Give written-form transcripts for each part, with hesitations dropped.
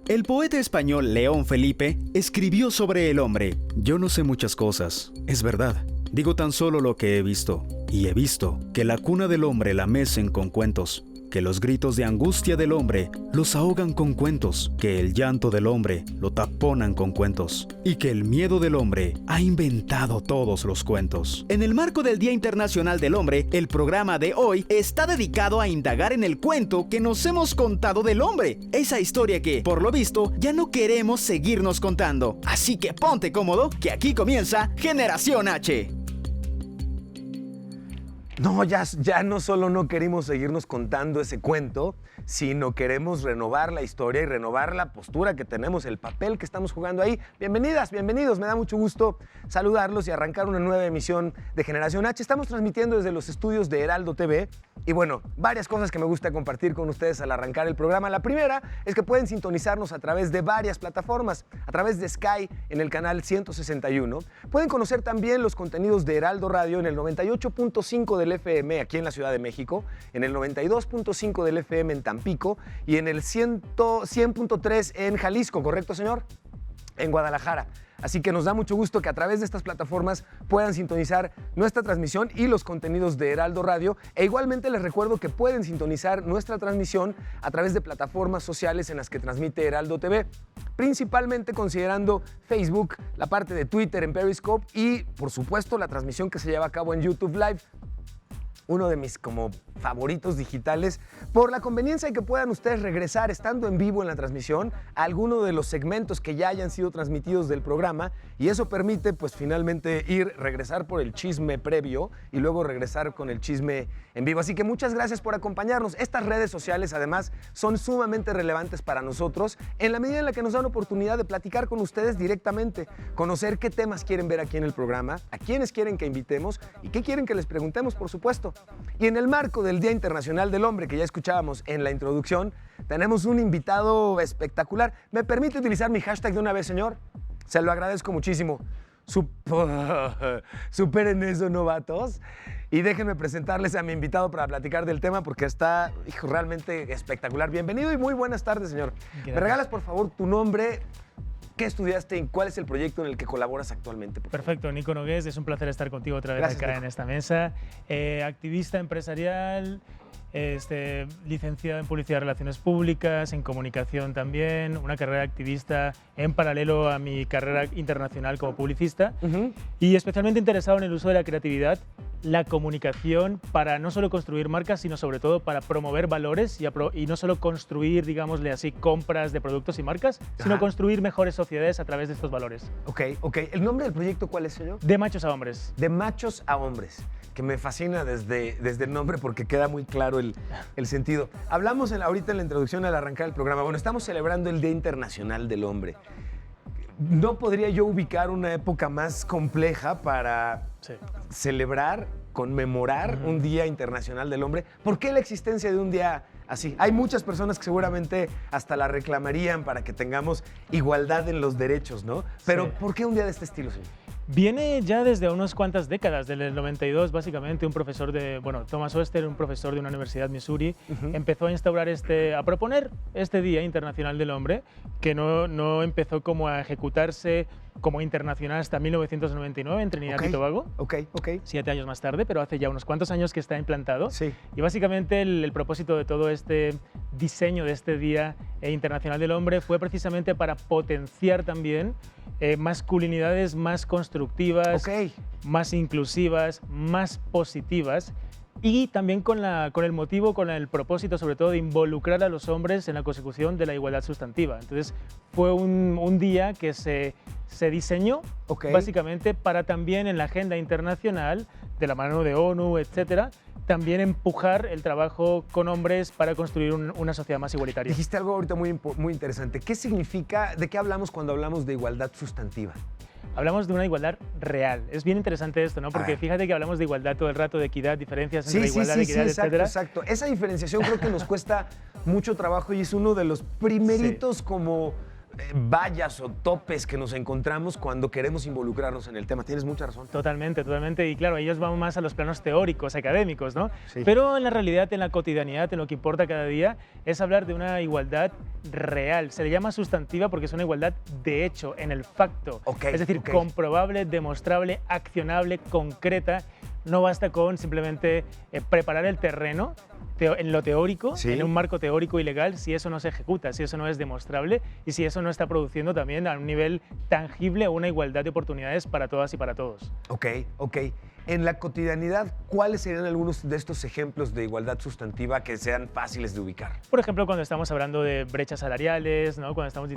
El poeta español León Felipe escribió sobre el hombre. Yo no sé muchas cosas, es verdad. Digo tan solo lo que he visto. Y he visto que la cuna del hombre la mecen con cuentos, que los gritos de angustia del hombre los ahogan con cuentos, que el llanto del hombre lo taponan con cuentos, y que el miedo del hombre ha inventado todos los cuentos. En el marco del Día Internacional del Hombre, el programa de hoy está dedicado a indagar en el cuento que nos hemos contado del hombre, esa historia que, por lo visto, ya no queremos seguirnos contando. Así que ponte cómodo, que aquí comienza Generación H. No, ya no solo no queremos seguirnos contando ese cuento, sino queremos renovar la historia y renovar la postura que tenemos, el papel que estamos jugando ahí. Bienvenidas, bienvenidos, me da mucho gusto saludarlos y arrancar una nueva emisión de Generación H. Estamos transmitiendo desde los estudios de Heraldo TV y bueno, varias cosas que me gusta compartir con ustedes al arrancar el programa. La primera es que pueden sintonizarnos a través de varias plataformas, a través de Sky en el canal 161. Pueden conocer también los contenidos de Heraldo Radio en el 98.5 del FM aquí en la Ciudad de México, en el 92.5 del FM en Tampico y en el 100.3 en Jalisco, ¿correcto, señor? En Guadalajara. Así que nos da mucho gusto que a través de estas plataformas puedan sintonizar nuestra transmisión y los contenidos de Heraldo Radio. E igualmente les recuerdo que pueden sintonizar nuestra transmisión a través de plataformas sociales en las que transmite Heraldo TV, principalmente considerando Facebook, la parte de Twitter en Periscope y, por supuesto, la transmisión que se lleva a cabo en YouTube Live. Uno de mis como favoritos digitales, por la conveniencia de que puedan ustedes regresar estando en vivo en la transmisión a alguno de los segmentos que ya hayan sido transmitidos del programa y eso permite pues finalmente regresar por el chisme previo y luego regresar con el chisme en vivo. Así que muchas gracias por acompañarnos. Estas redes sociales además son sumamente relevantes para nosotros en la medida en la que nos dan oportunidad de platicar con ustedes directamente, conocer qué temas quieren ver aquí en el programa, a quiénes quieren que invitemos y qué quieren que les preguntemos, por supuesto. Y en el marco del Día Internacional del Hombre, que ya escuchábamos en la introducción, tenemos un invitado espectacular. ¿Me permite utilizar mi hashtag de una vez, señor? Se lo agradezco muchísimo. Superen eso, novatos. Y déjenme presentarles a mi invitado para platicar del tema porque está realmente espectacular. Bienvenido y muy buenas tardes, señor. Gracias. ¿Me regalas, por favor, tu nombre? ¿Qué estudiaste y cuál es el proyecto en el que colaboras actualmente? Perfecto, Nico Nogués, es un placer estar contigo otra vez. Gracias, acá Nico. En esta mesa. Activista empresarial, licenciado en Publicidad y Relaciones Públicas, en Comunicación también, una carrera activista en paralelo a mi carrera internacional como publicista y especialmente interesado en el uso de la creatividad, la comunicación para no solo construir marcas, sino sobre todo para promover valores y no solo construir, digámosle así, compras de productos y marcas, sino construir mejores sociedades a través de estos valores. Ok. ¿El nombre del proyecto cuál es, señor? De Machos a Hombres. De Machos a Hombres, que me fascina desde el nombre porque queda muy claro el sentido. Hablamos ahorita en la introducción al arrancar el programa, bueno, estamos celebrando el Día Internacional del Hombre. ¿No podría yo ubicar una época más compleja para celebrar, conmemorar un Día Internacional del Hombre? ¿Por qué la existencia de un día así? Hay muchas personas que seguramente hasta la reclamarían para que tengamos igualdad en los derechos, ¿no? Pero ¿por qué un día de este estilo, señor? Viene ya desde unas cuantas décadas, desde el 92 básicamente, un profesor Thomas Oester, un profesor de una universidad Missouri, empezó a instaurar a proponer este Día Internacional del Hombre, que no empezó como a ejecutarse como internacional hasta 1999 en Trinidad y Tobago, 7 años más tarde, pero hace ya unos cuantos años que está implantado. Sí. Y básicamente el propósito de todo este diseño de este Día Internacional del Hombre fue precisamente para potenciar también masculinidades más constructivas, más inclusivas, más positivas y también con el propósito sobre todo de involucrar a los hombres en la consecución de la igualdad sustantiva. Entonces fue un día que se diseñó básicamente para también en la agenda internacional, de la mano de ONU, etcétera, también empujar el trabajo con hombres para construir una sociedad más igualitaria. Dijiste algo ahorita muy interesante. ¿Qué significa, de qué hablamos cuando hablamos de igualdad sustantiva? Hablamos de una igualdad real. Es bien interesante esto, ¿no? Porque fíjate que hablamos de igualdad todo el rato, de equidad, diferencias entre igualdad, equidad, etcétera. Exacto. Esa diferenciación creo que nos cuesta mucho trabajo y es uno de los primeritos como vallas o topes que nos encontramos cuando queremos involucrarnos en el tema. Tienes mucha razón. Totalmente, totalmente. Y claro, ellos van más a los planos teóricos, académicos, ¿no? Sí. Pero en la realidad, en la cotidianidad, en lo que importa cada día, es hablar de una igualdad real. Se le llama sustantiva porque es una igualdad de hecho, en el facto. Es decir, comprobable, demostrable, accionable, concreta. No basta con simplemente preparar el terreno en lo teórico, en un marco teórico y legal, si eso no se ejecuta, si eso no es demostrable y si eso no está produciendo también a un nivel tangible una igualdad de oportunidades para todas y para todos. Ok. En la cotidianidad, ¿cuáles serían algunos de estos ejemplos de igualdad sustantiva que sean fáciles de ubicar? Por ejemplo, cuando estamos hablando de brechas salariales, ¿no? Cuando estamos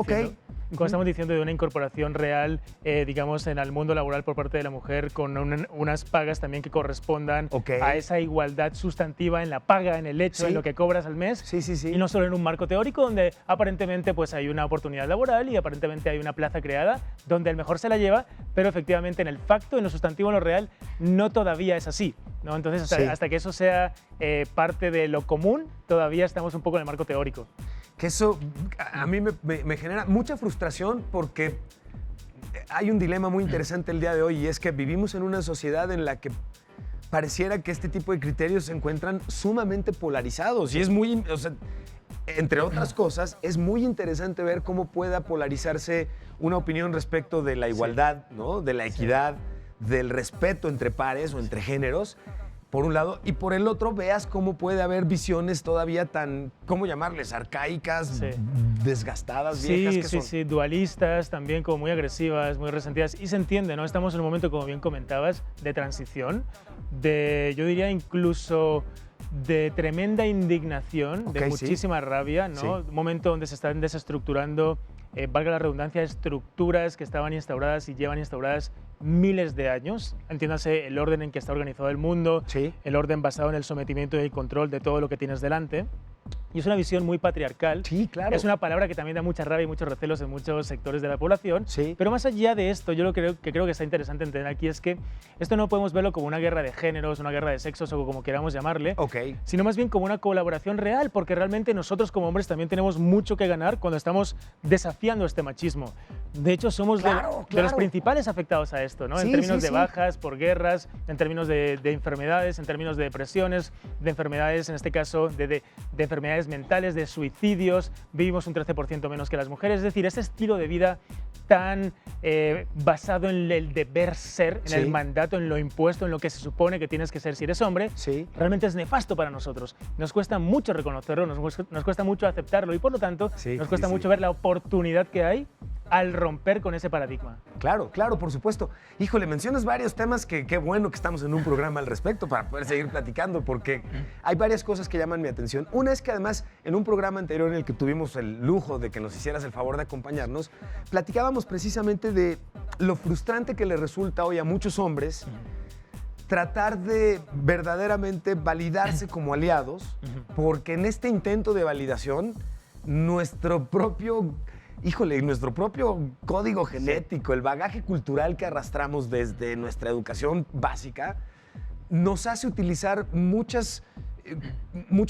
diciendo de una incorporación real, digamos, en el mundo laboral por parte de la mujer, con unas pagas también que correspondan a esa igualdad sustantiva en la paga, en el hecho, en lo que cobras al mes. Sí. Y no solo en un marco teórico donde aparentemente pues, hay una oportunidad laboral y aparentemente hay una plaza creada donde el mejor se la lleva, pero efectivamente en el facto, en lo sustantivo, en lo real, no todavía es así, ¿no? Entonces, hasta que eso sea parte de lo común, todavía estamos un poco en el marco teórico. Que eso a mí me genera mucha frustración porque hay un dilema muy interesante el día de hoy y es que vivimos en una sociedad en la que pareciera que este tipo de criterios se encuentran sumamente polarizados y es muy, o sea, entre otras cosas, es muy interesante ver cómo pueda polarizarse una opinión respecto de la igualdad, ¿no? De la equidad, del respeto entre pares o entre géneros, por un lado, y por el otro veas cómo puede haber visiones todavía tan, ¿cómo llamarles? Arcaicas, desgastadas, viejas que son. Sí, dualistas, también como muy agresivas, muy resentidas, y se entiende, ¿no? Estamos en un momento, como bien comentabas, de transición, yo diría incluso de tremenda indignación, de muchísima rabia, ¿no? Un momento donde se están desestructurando, valga la redundancia, estructuras que estaban instauradas y llevan instauradas miles de años. Entiéndase el orden en que está organizado el mundo, el orden basado en el sometimiento y el control de todo lo que tienes delante. Y es una visión muy patriarcal. Sí, claro. Es una palabra que también da mucha rabia y muchos recelos en muchos sectores de la población. Pero más allá de esto, yo lo que creo que está interesante entender aquí es que esto no podemos verlo como una guerra de géneros, una guerra de sexos o como queramos llamarle, sino más bien como una colaboración real, porque realmente nosotros como hombres también tenemos mucho que ganar cuando estamos desafiando este machismo. De hecho, somos de los principales afectados a esto, ¿no? En términos de bajas por guerras, en términos de enfermedades, en términos de depresiones, de enfermedades, en este caso, de enfermedades mentales, de suicidios, vivimos un 13% menos que las mujeres. Es decir, este estilo de vida tan basado en el deber ser, en el mandato, en lo impuesto, en lo que se supone que tienes que ser si eres hombre, realmente es nefasto para nosotros. Nos cuesta mucho reconocerlo, nos cuesta mucho aceptarlo y por lo tanto nos cuesta mucho ver la oportunidad que hay al romper con ese paradigma. Claro, por supuesto. Híjole, mencionas varios temas que qué bueno que estamos en un programa al respecto para poder seguir platicando, porque hay varias cosas que llaman mi atención. Una es que además, en un programa anterior en el que tuvimos el lujo de que nos hicieras el favor de acompañarnos, platicábamos precisamente de lo frustrante que le resulta hoy a muchos hombres tratar de verdaderamente validarse como aliados, porque en este intento de validación, nuestro propio código genético, el bagaje cultural que arrastramos desde nuestra educación básica, nos hace utilizar muchos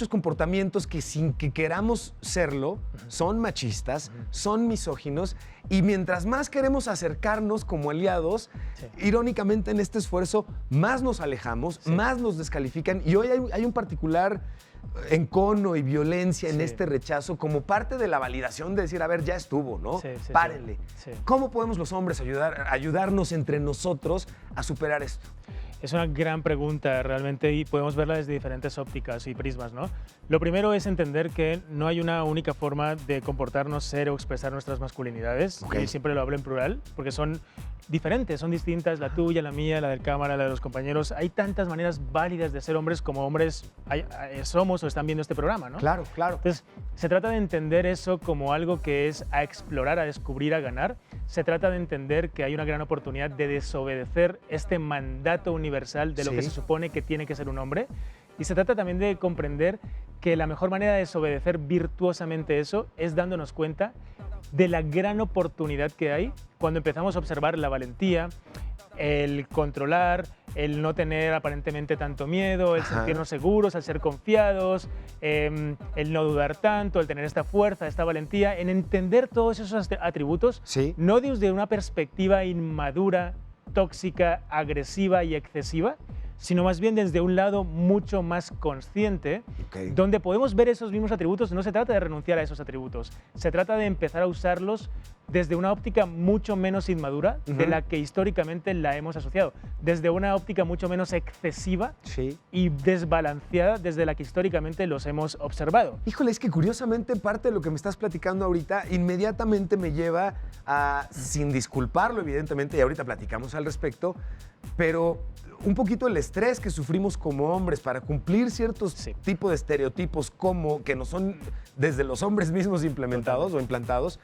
comportamientos que sin que queramos serlo, son machistas, son misóginos, y mientras más queremos acercarnos como aliados, irónicamente en este esfuerzo, más nos alejamos, más nos descalifican, y hoy hay un particular encono y violencia en este rechazo como parte de la validación de decir, a ver, ya estuvo, ¿no? Párenle. ¿Cómo podemos los hombres ayudarnos entre nosotros a superar esto? Es una gran pregunta realmente y podemos verla desde diferentes ópticas y prismas, ¿no? Lo primero es entender que no hay una única forma de comportarnos, ser o expresar nuestras masculinidades. Y siempre lo hablo en plural, porque son diferentes, son distintas, la tuya, la mía, la del cámara, la de los compañeros. Hay tantas maneras válidas de ser hombres como hombres somos o están viendo este programa, ¿no? Claro. Entonces, se trata de entender eso como algo que es a explorar, a descubrir, a ganar. Se trata de entender que hay una gran oportunidad de desobedecer este mandato universal de lo que se supone que tiene que ser un hombre. Y se trata también de comprender que la mejor manera de desobedecer virtuosamente eso es dándonos cuenta de la gran oportunidad que hay cuando empezamos a observar la valentía, el controlar, el no tener aparentemente tanto miedo, el Ajá. sentirnos seguros, el ser confiados, el no dudar tanto, el tener esta fuerza, esta valentía, en entender todos esos atributos, Sí. no desde una perspectiva inmadura, tóxica, agresiva y excesiva, sino más bien desde un lado mucho más consciente, Ok. donde podemos ver esos mismos atributos. No se trata de renunciar a esos atributos, se trata de empezar a usarlos desde una óptica mucho menos inmadura de Ujú. la que históricamente la hemos asociado, desde una óptica mucho menos excesiva Sí. y desbalanceada desde la que históricamente los hemos observado. Híjole, es que curiosamente parte de lo que me estás platicando ahorita inmediatamente me lleva a, sin disculparlo evidentemente, y ahorita platicamos al respecto, pero un poquito el estrés que sufrimos como hombres para cumplir ciertos Sí. tipos de estereotipos como que no son desde los hombres mismos implementados o implantados.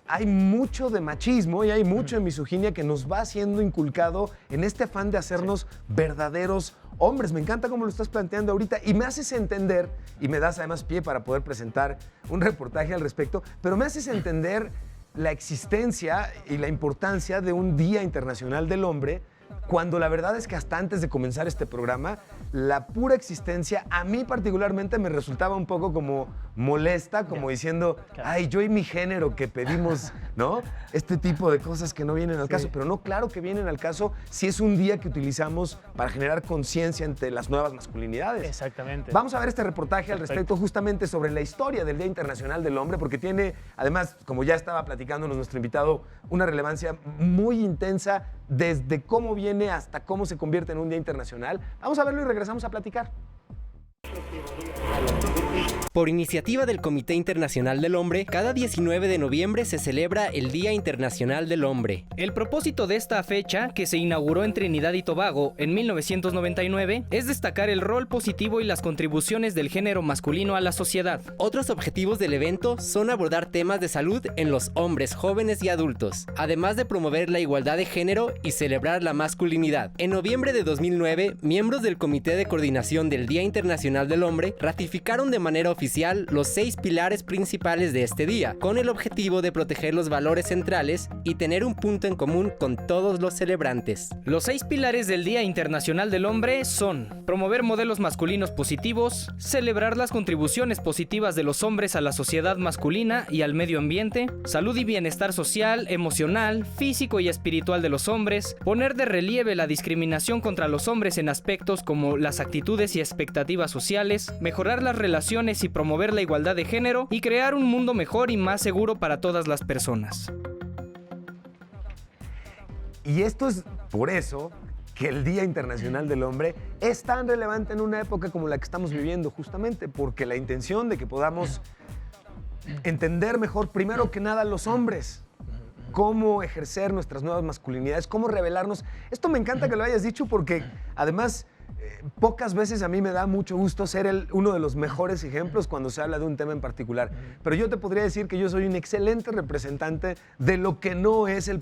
Hay mucho de machismo y hay mucho de misoginia que nos va siendo inculcado en este afán de hacernos verdaderos hombres. Me encanta cómo lo estás planteando ahorita y me haces entender, y me das además pie para poder presentar un reportaje al respecto, pero me haces entender la existencia y la importancia de un Día Internacional del Hombre, cuando la verdad es que hasta antes de comenzar este programa, la pura existencia a mí particularmente me resultaba un poco como molesta, como diciendo, Claro. ay, yo y mi género que pedimos, ¿no? Este tipo de cosas que no vienen al caso, pero no, claro que vienen al caso si es un día que utilizamos para generar conciencia entre las nuevas masculinidades. Exactamente. Vamos a ver este reportaje al Perfecto. respecto justamente sobre la historia del Día Internacional del Hombre, porque tiene, además, como ya estaba platicándonos nuestro invitado, una relevancia muy intensa desde cómo viene hasta cómo se convierte en un Día Internacional. Vamos a verlo y regresamos a platicar. Por iniciativa del Comité Internacional del Hombre, cada 19 de noviembre se celebra el Día Internacional del Hombre. El propósito de esta fecha, que se inauguró en Trinidad y Tobago en 1999, es destacar el rol positivo y las contribuciones del género masculino a la sociedad. Otros objetivos del evento son abordar temas de salud en los hombres jóvenes y adultos, además de promover la igualdad de género y celebrar la masculinidad. En noviembre de 2009, miembros del Comité de Coordinación del Día Internacional del Hombre ratificaron de manera oficial los 6 pilares principales de este día, con el objetivo de proteger los valores centrales y tener un punto en común con todos los celebrantes. Los 6 pilares del Día Internacional del Hombre son: promover modelos masculinos positivos, celebrar las contribuciones positivas de los hombres a la sociedad masculina y al medio ambiente, salud y bienestar social, emocional, físico y espiritual de los hombres, poner de relieve la discriminación contra los hombres en aspectos como las actitudes y expectativas sociales, mejorar las relaciones y promover la igualdad de género y crear un mundo mejor y más seguro para todas las personas. Y esto es por eso que el Día Internacional del Hombre es tan relevante en una época como la que estamos viviendo, justamente porque la intención de que podamos entender mejor, primero que nada, los hombres, cómo ejercer nuestras nuevas masculinidades, cómo revelarnos. Esto me encanta que lo hayas dicho porque además pocas veces a mí me da mucho gusto ser uno de los mejores ejemplos cuando se habla de un tema en particular. Pero yo te podría decir que yo soy un excelente representante de lo que no es el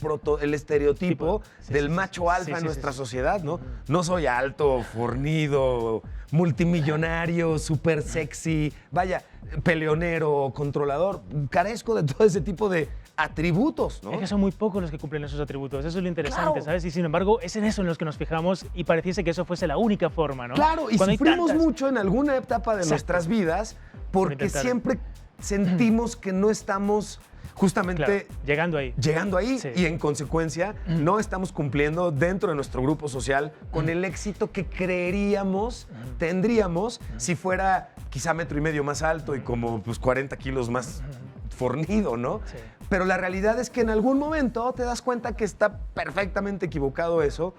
estereotipo del macho alfa en nuestra sociedad, ¿no? No soy alto, fornido, multimillonario, súper sexy, vaya, peleonero, controlador. Carezco de todo ese tipo de atributos, ¿no? Es que son muy pocos los que cumplen esos atributos, eso es lo interesante, Claro. ¿sabes? Y sin embargo, es en eso en los que nos fijamos y pareciese que eso fuese la única forma, ¿no? Claro, y Cuando hay sufrimos tantas. mucho en alguna etapa de Exacto. nuestras vidas porque intentar. siempre sentimos que no estamos justamente Claro, llegando ahí. llegando ahí Sí. y en consecuencia no estamos cumpliendo dentro de nuestro grupo social con el éxito que creeríamos tendríamos si fuera quizá 1,5 metros más alto y como pues 40 kilos más fornido, ¿no? Sí. Pero la realidad es que en algún momento te das cuenta que está perfectamente equivocado eso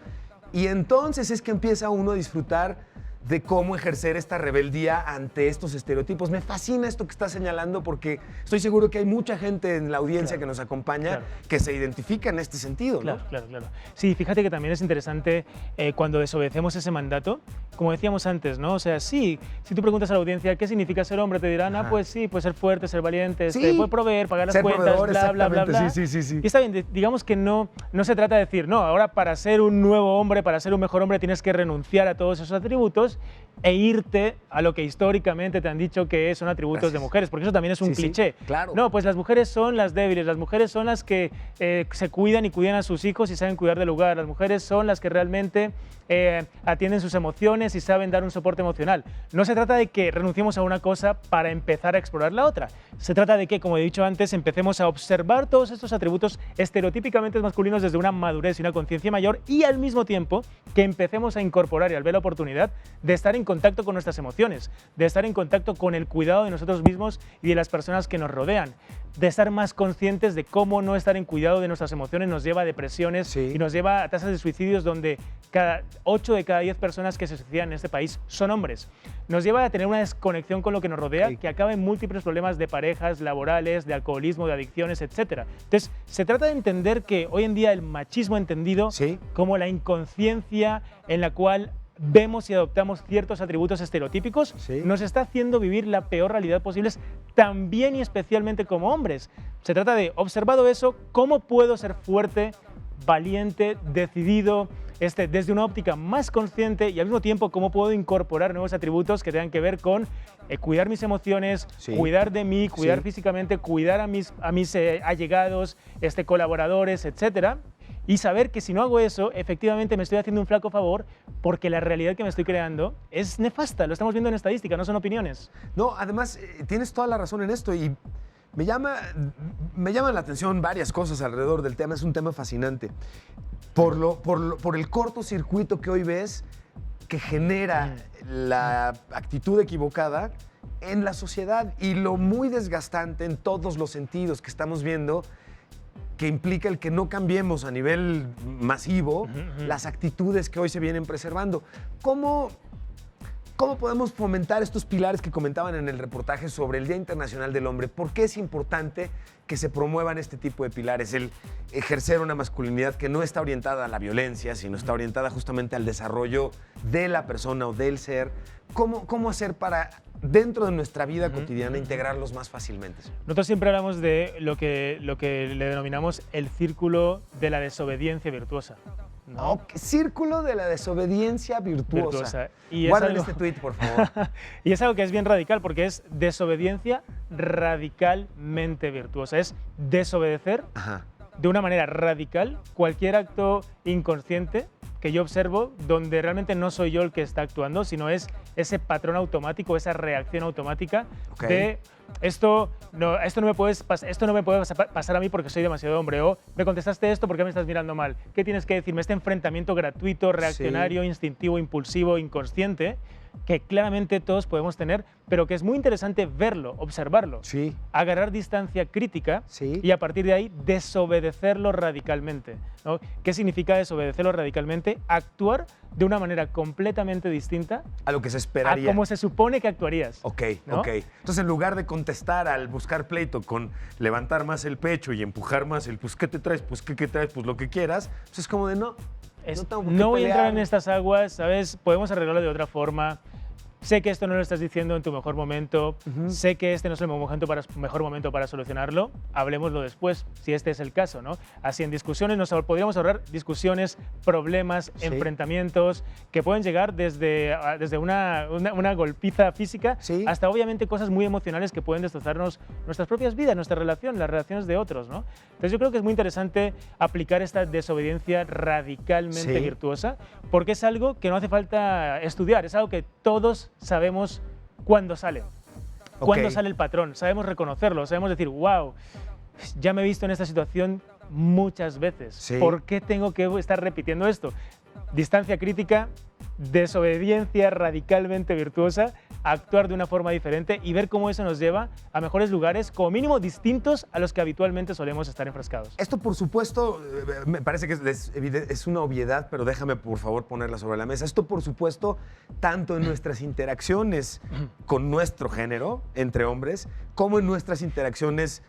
y entonces es que empieza uno a disfrutar de cómo ejercer esta rebeldía ante estos estereotipos. Me fascina esto que estás señalando porque estoy seguro que hay mucha gente en la audiencia que nos acompaña Claro. que se identifica en este sentido, ¿no? Claro, claro, claro. Sí, fíjate que también es interesante cuando desobedecemos ese mandato, como decíamos antes, ¿no? O sea, sí, si tú preguntas a la audiencia qué significa ser hombre, te dirán, Ajá. pues sí, pues ser fuerte, ser valiente, Sí. pues proveer, pagar las Ser cuentas, proveedor, bla, bla, bla, exactamente. bla. Sí. Y está bien, digamos que no se trata de decir, no, ahora para ser un nuevo hombre, para ser un mejor hombre, tienes que renunciar a todos esos atributos e irte a lo que históricamente te han dicho que son atributos Gracias. de mujeres, porque eso también es un Sí, sí, cliché. claro. No, pues las mujeres son las débiles, las mujeres son las que se cuidan y cuidan a sus hijos y saben cuidar del hogar, las mujeres son las que realmente atienden sus emociones y saben dar un soporte emocional. No se trata de que renunciemos a una cosa para empezar a explorar la otra. Se trata de que, como he dicho antes, empecemos a observar todos estos atributos estereotípicamente masculinos desde una madurez y una conciencia mayor y al mismo tiempo que empecemos a incorporar y al ver la oportunidad de estar en contacto con nuestras emociones, de estar en contacto con el cuidado de nosotros mismos y de las personas que nos rodean, de estar más conscientes de cómo no estar en cuidado de nuestras emociones nos lleva a depresiones Sí. y nos lleva a tasas de suicidios donde 8 de cada 10 personas que se suicidan en este país son hombres. Nos lleva a tener una desconexión con lo que nos rodea Ok. que acaba en múltiples problemas de parejas, laborales, de alcoholismo, de adicciones, etc. Entonces, se trata de entender que hoy en día el machismo entendido Sí. como la inconsciencia en la cual vemos y adoptamos ciertos atributos estereotípicos, Sí. nos está haciendo vivir la peor realidad posible, también y especialmente como hombres. Se trata de, observado eso, ¿cómo puedo ser fuerte, valiente, decidido, desde una óptica más consciente y al mismo tiempo cómo puedo incorporar nuevos atributos que tengan que ver con cuidar mis emociones, Sí. cuidar de mí, cuidar Sí. físicamente, cuidar a mis allegados, colaboradores, etcétera? Y saber que si no hago eso, efectivamente me estoy haciendo un flaco favor porque la realidad que me estoy creando es nefasta. Lo estamos viendo en estadística, no son opiniones. No, además, tienes toda la razón en esto y me llaman la atención varias cosas alrededor del tema. Es un tema fascinante. Por el cortocircuito que hoy ves que genera la actitud equivocada en la sociedad y lo muy desgastante en todos los sentidos que estamos viendo que implica el que no cambiemos a nivel masivo las actitudes que hoy se vienen preservando. ¿Cómo podemos fomentar estos pilares que comentaban en el reportaje sobre el Día Internacional del Hombre? ¿Por qué es importante que se promuevan este tipo de pilares? El ejercer una masculinidad que no está orientada a la violencia, sino está orientada justamente al desarrollo de la persona o del ser. ¿Cómo hacer para, dentro de nuestra vida cotidiana, integrarlos más fácilmente? Nosotros siempre hablamos de lo que le denominamos el círculo de la desobediencia virtuosa, ¿no? Ok, círculo de la desobediencia virtuosa. Y es Guarden algo- este tuit, por favor. Y es algo que es bien radical porque es desobediencia radicalmente virtuosa. Es desobedecer Ajá. de una manera radical cualquier acto inconsciente que yo observo donde realmente no soy yo el que está actuando, sino es ese patrón automático, esa reacción automática Ok. de esto no me puede pasar a mí porque soy demasiado hombre, o me contestaste esto porque me estás mirando mal. ¿Qué tienes que decirme? Este enfrentamiento gratuito, reaccionario, instintivo, impulsivo, inconsciente, que claramente todos podemos tener, pero que es muy interesante verlo, observarlo, Sí. agarrar distancia crítica Sí. y a partir de ahí desobedecerlo radicalmente, ¿no? ¿Qué significa desobedecerlo radicalmente? Actuar de una manera completamente distinta A lo que se a esperaría. como se supone que actuarías. Ok, ¿no? ok. Entonces, en lugar de contestar al buscar pleito con levantar más el pecho y empujar más el, pues, ¿qué te traes? Pues, ¿qué traes? Pues, lo que quieras. Pues, es como de, no tengo por qué No voy a entrar pelear. en estas aguas, ¿sabes? Podemos arreglarlo de otra forma. Sé que esto no lo estás diciendo en tu mejor momento, sé que este no es el mejor momento para solucionarlo, hablemoslo después, si este es el caso, ¿no? Así en discusiones podríamos ahorrar discusiones, problemas, Sí. enfrentamientos que pueden llegar desde una golpiza física Sí. hasta obviamente cosas muy emocionales que pueden destrozarnos nuestras propias vidas, nuestra relación, las relaciones de otros, ¿no? Entonces yo creo que es muy interesante aplicar esta desobediencia radicalmente Sí. virtuosa porque es algo que no hace falta estudiar, es algo que todos sabemos cuándo sale. Cuándo Ok. sale el patrón, sabemos reconocerlo, sabemos decir, wow, ya me he visto en esta situación muchas veces. Sí. ¿Por qué tengo que estar repitiendo esto? Distancia crítica, desobediencia radicalmente virtuosa, actuar de una forma diferente y ver cómo eso nos lleva a mejores lugares, como mínimo distintos a los que habitualmente solemos estar enfrascados. Esto, por supuesto, me parece que es una obviedad, pero déjame, por favor, ponerla sobre la mesa. Esto, por supuesto, tanto en nuestras interacciones con nuestro género, entre hombres, como en nuestras interacciones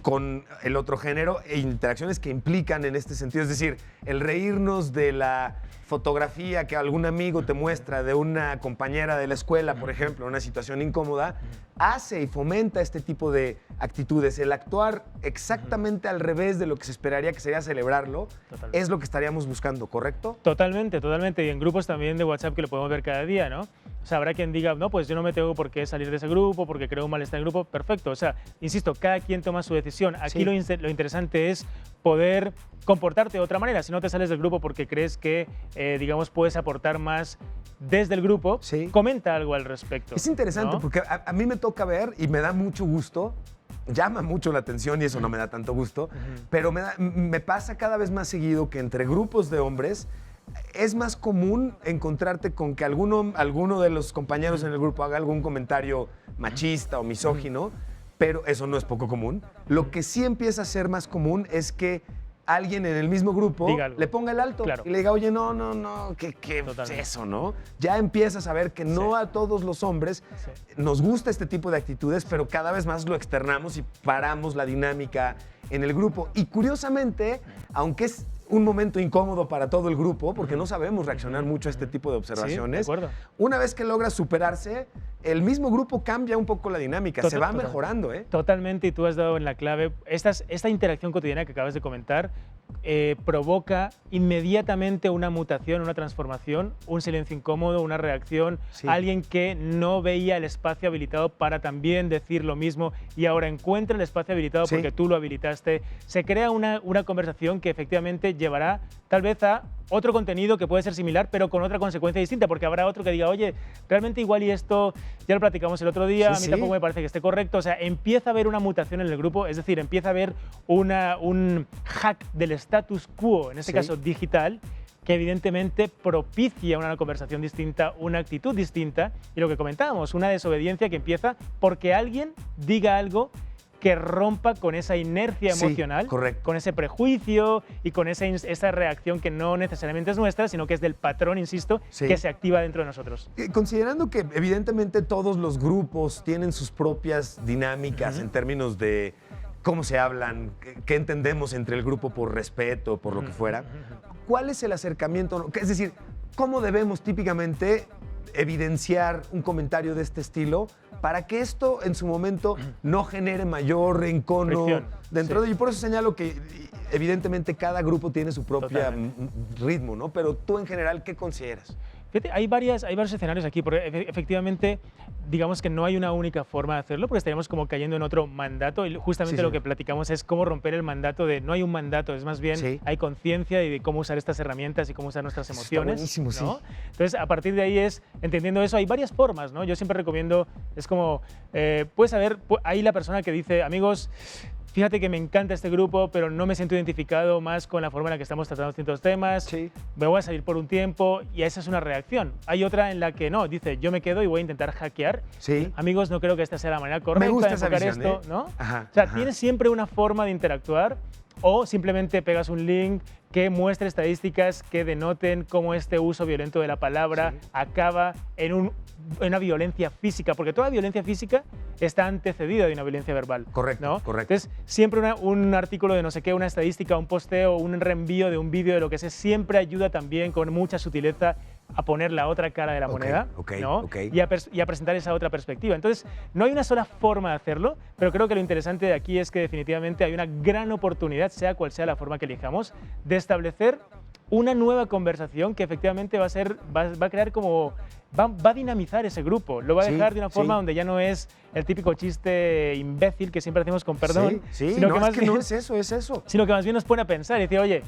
con el otro género e interacciones que implican en este sentido. Es decir, el reírnos de la fotografía que algún amigo te muestra de una compañera de la escuela, por ejemplo, en una situación incómoda, hace y fomenta este tipo de actitudes. El actuar exactamente al revés de lo que se esperaría que sería celebrarlo Totalmente. es lo que estaríamos buscando, ¿correcto? Totalmente, totalmente. Y en grupos también de WhatsApp que lo podemos ver cada día, ¿no? O sea, habrá quien diga, no, pues yo no me tengo por qué salir de ese grupo porque creo un malestar en el grupo. Perfecto. O sea, insisto, cada quien toma su decisión. Aquí lo interesante es poder comportarte de otra manera. Si no te sales del grupo porque crees que, digamos, puedes aportar más desde el grupo, comenta algo al respecto. Es interesante, ¿no? Porque a mí me toca ver y me da mucho gusto, llama mucho la atención y eso no me da tanto gusto, pero me pasa cada vez más seguido que entre grupos de hombres es más común encontrarte con que alguno de los compañeros en el grupo haga algún comentario machista o misógino, pero eso no es poco común. Lo que sí empieza a ser más común es que alguien en el mismo grupo le ponga el alto y le diga, oye, no, ¿qué es eso, no? Ya empiezas a ver que no a todos los hombres nos gusta este tipo de actitudes, pero cada vez más lo externamos y paramos la dinámica en el grupo. Y curiosamente, aunque es un momento incómodo para todo el grupo, porque no sabemos reaccionar mucho a este tipo de observaciones. Sí, de acuerdo. Una vez que logras superarse, el mismo grupo cambia un poco la dinámica, se va mejorando. Totalmente, y tú has dado en la clave. Esta interacción cotidiana que acabas de comentar provoca inmediatamente una mutación, una transformación, un silencio incómodo, una reacción, alguien que no veía el espacio habilitado para también decir lo mismo y ahora encuentra el espacio habilitado porque tú lo habilitaste. Se crea una conversación que efectivamente llevará tal vez a otro contenido que puede ser similar, pero con otra consecuencia distinta, porque habrá otro que diga, oye, realmente igual y esto ya lo platicamos el otro día, a mí tampoco me parece que esté correcto. O sea, empieza a haber una mutación en el grupo, es decir, empieza a haber un hack del status quo, en este caso digital, que evidentemente propicia una conversación distinta, una actitud distinta, y lo que comentábamos, una desobediencia que empieza porque alguien diga algo que rompa con esa inercia emocional, con ese prejuicio y con esa reacción que no necesariamente es nuestra, sino que es del patrón, insisto, que se activa dentro de nosotros. Considerando que evidentemente todos los grupos tienen sus propias dinámicas en términos de cómo se hablan, qué entendemos entre el grupo por respeto, por lo que fuera, ¿cuál es el acercamiento? Es decir, ¿cómo debemos típicamente evidenciar un comentario de este estilo para que esto en su momento no genere mayor encono dentro de ello? Y por eso señalo que evidentemente cada grupo tiene su propio ritmo, ¿no? Pero tú en general, ¿qué consideras? Fíjate, hay varios escenarios aquí, porque efectivamente, digamos que no hay una única forma de hacerlo, porque estaríamos como cayendo en otro mandato, y justamente lo que platicamos es cómo romper el mandato de no hay un mandato, es más bien hay conciencia de cómo usar estas herramientas y cómo usar nuestras emociones. Está buenísimo, ¿no? Entonces, a partir de ahí entendiendo eso, hay varias formas, ¿no? Yo siempre recomiendo, es como, puedes saber, hay la persona que dice, amigos, fíjate que me encanta este grupo, pero no me siento identificado más con la forma en la que estamos tratando distintos temas. Me voy a salir por un tiempo y esa es una reacción. Hay otra en la que no, dice, yo me quedo y voy a intentar hackear. Amigos, no creo que esta sea la manera correcta de enfocar esto, ¿no? O sea, tienes siempre una forma de interactuar o simplemente pegas un link que muestre estadísticas que denoten cómo este uso violento de la palabra acaba en una violencia física, porque toda violencia física está antecedida de una violencia verbal. Correcto, ¿no? correcto. Entonces, siempre un artículo de no sé qué, una estadística, un posteo, un reenvío de un vídeo, de lo que sea, siempre ayuda también con mucha sutileza a poner la otra cara de la moneda, ¿no? Y a presentar esa otra perspectiva. Entonces, no hay una sola forma de hacerlo, pero creo que lo interesante de aquí es que definitivamente hay una gran oportunidad, sea cual sea la forma que elijamos, de establecer una nueva conversación que efectivamente va a crear como, va a dinamizar ese grupo, lo va a dejar de una forma donde ya no es el típico chiste imbécil que siempre hacemos con perdón, sino no, que más bien, no es eso, es eso. Sino que más bien nos pone a pensar y decir, oye,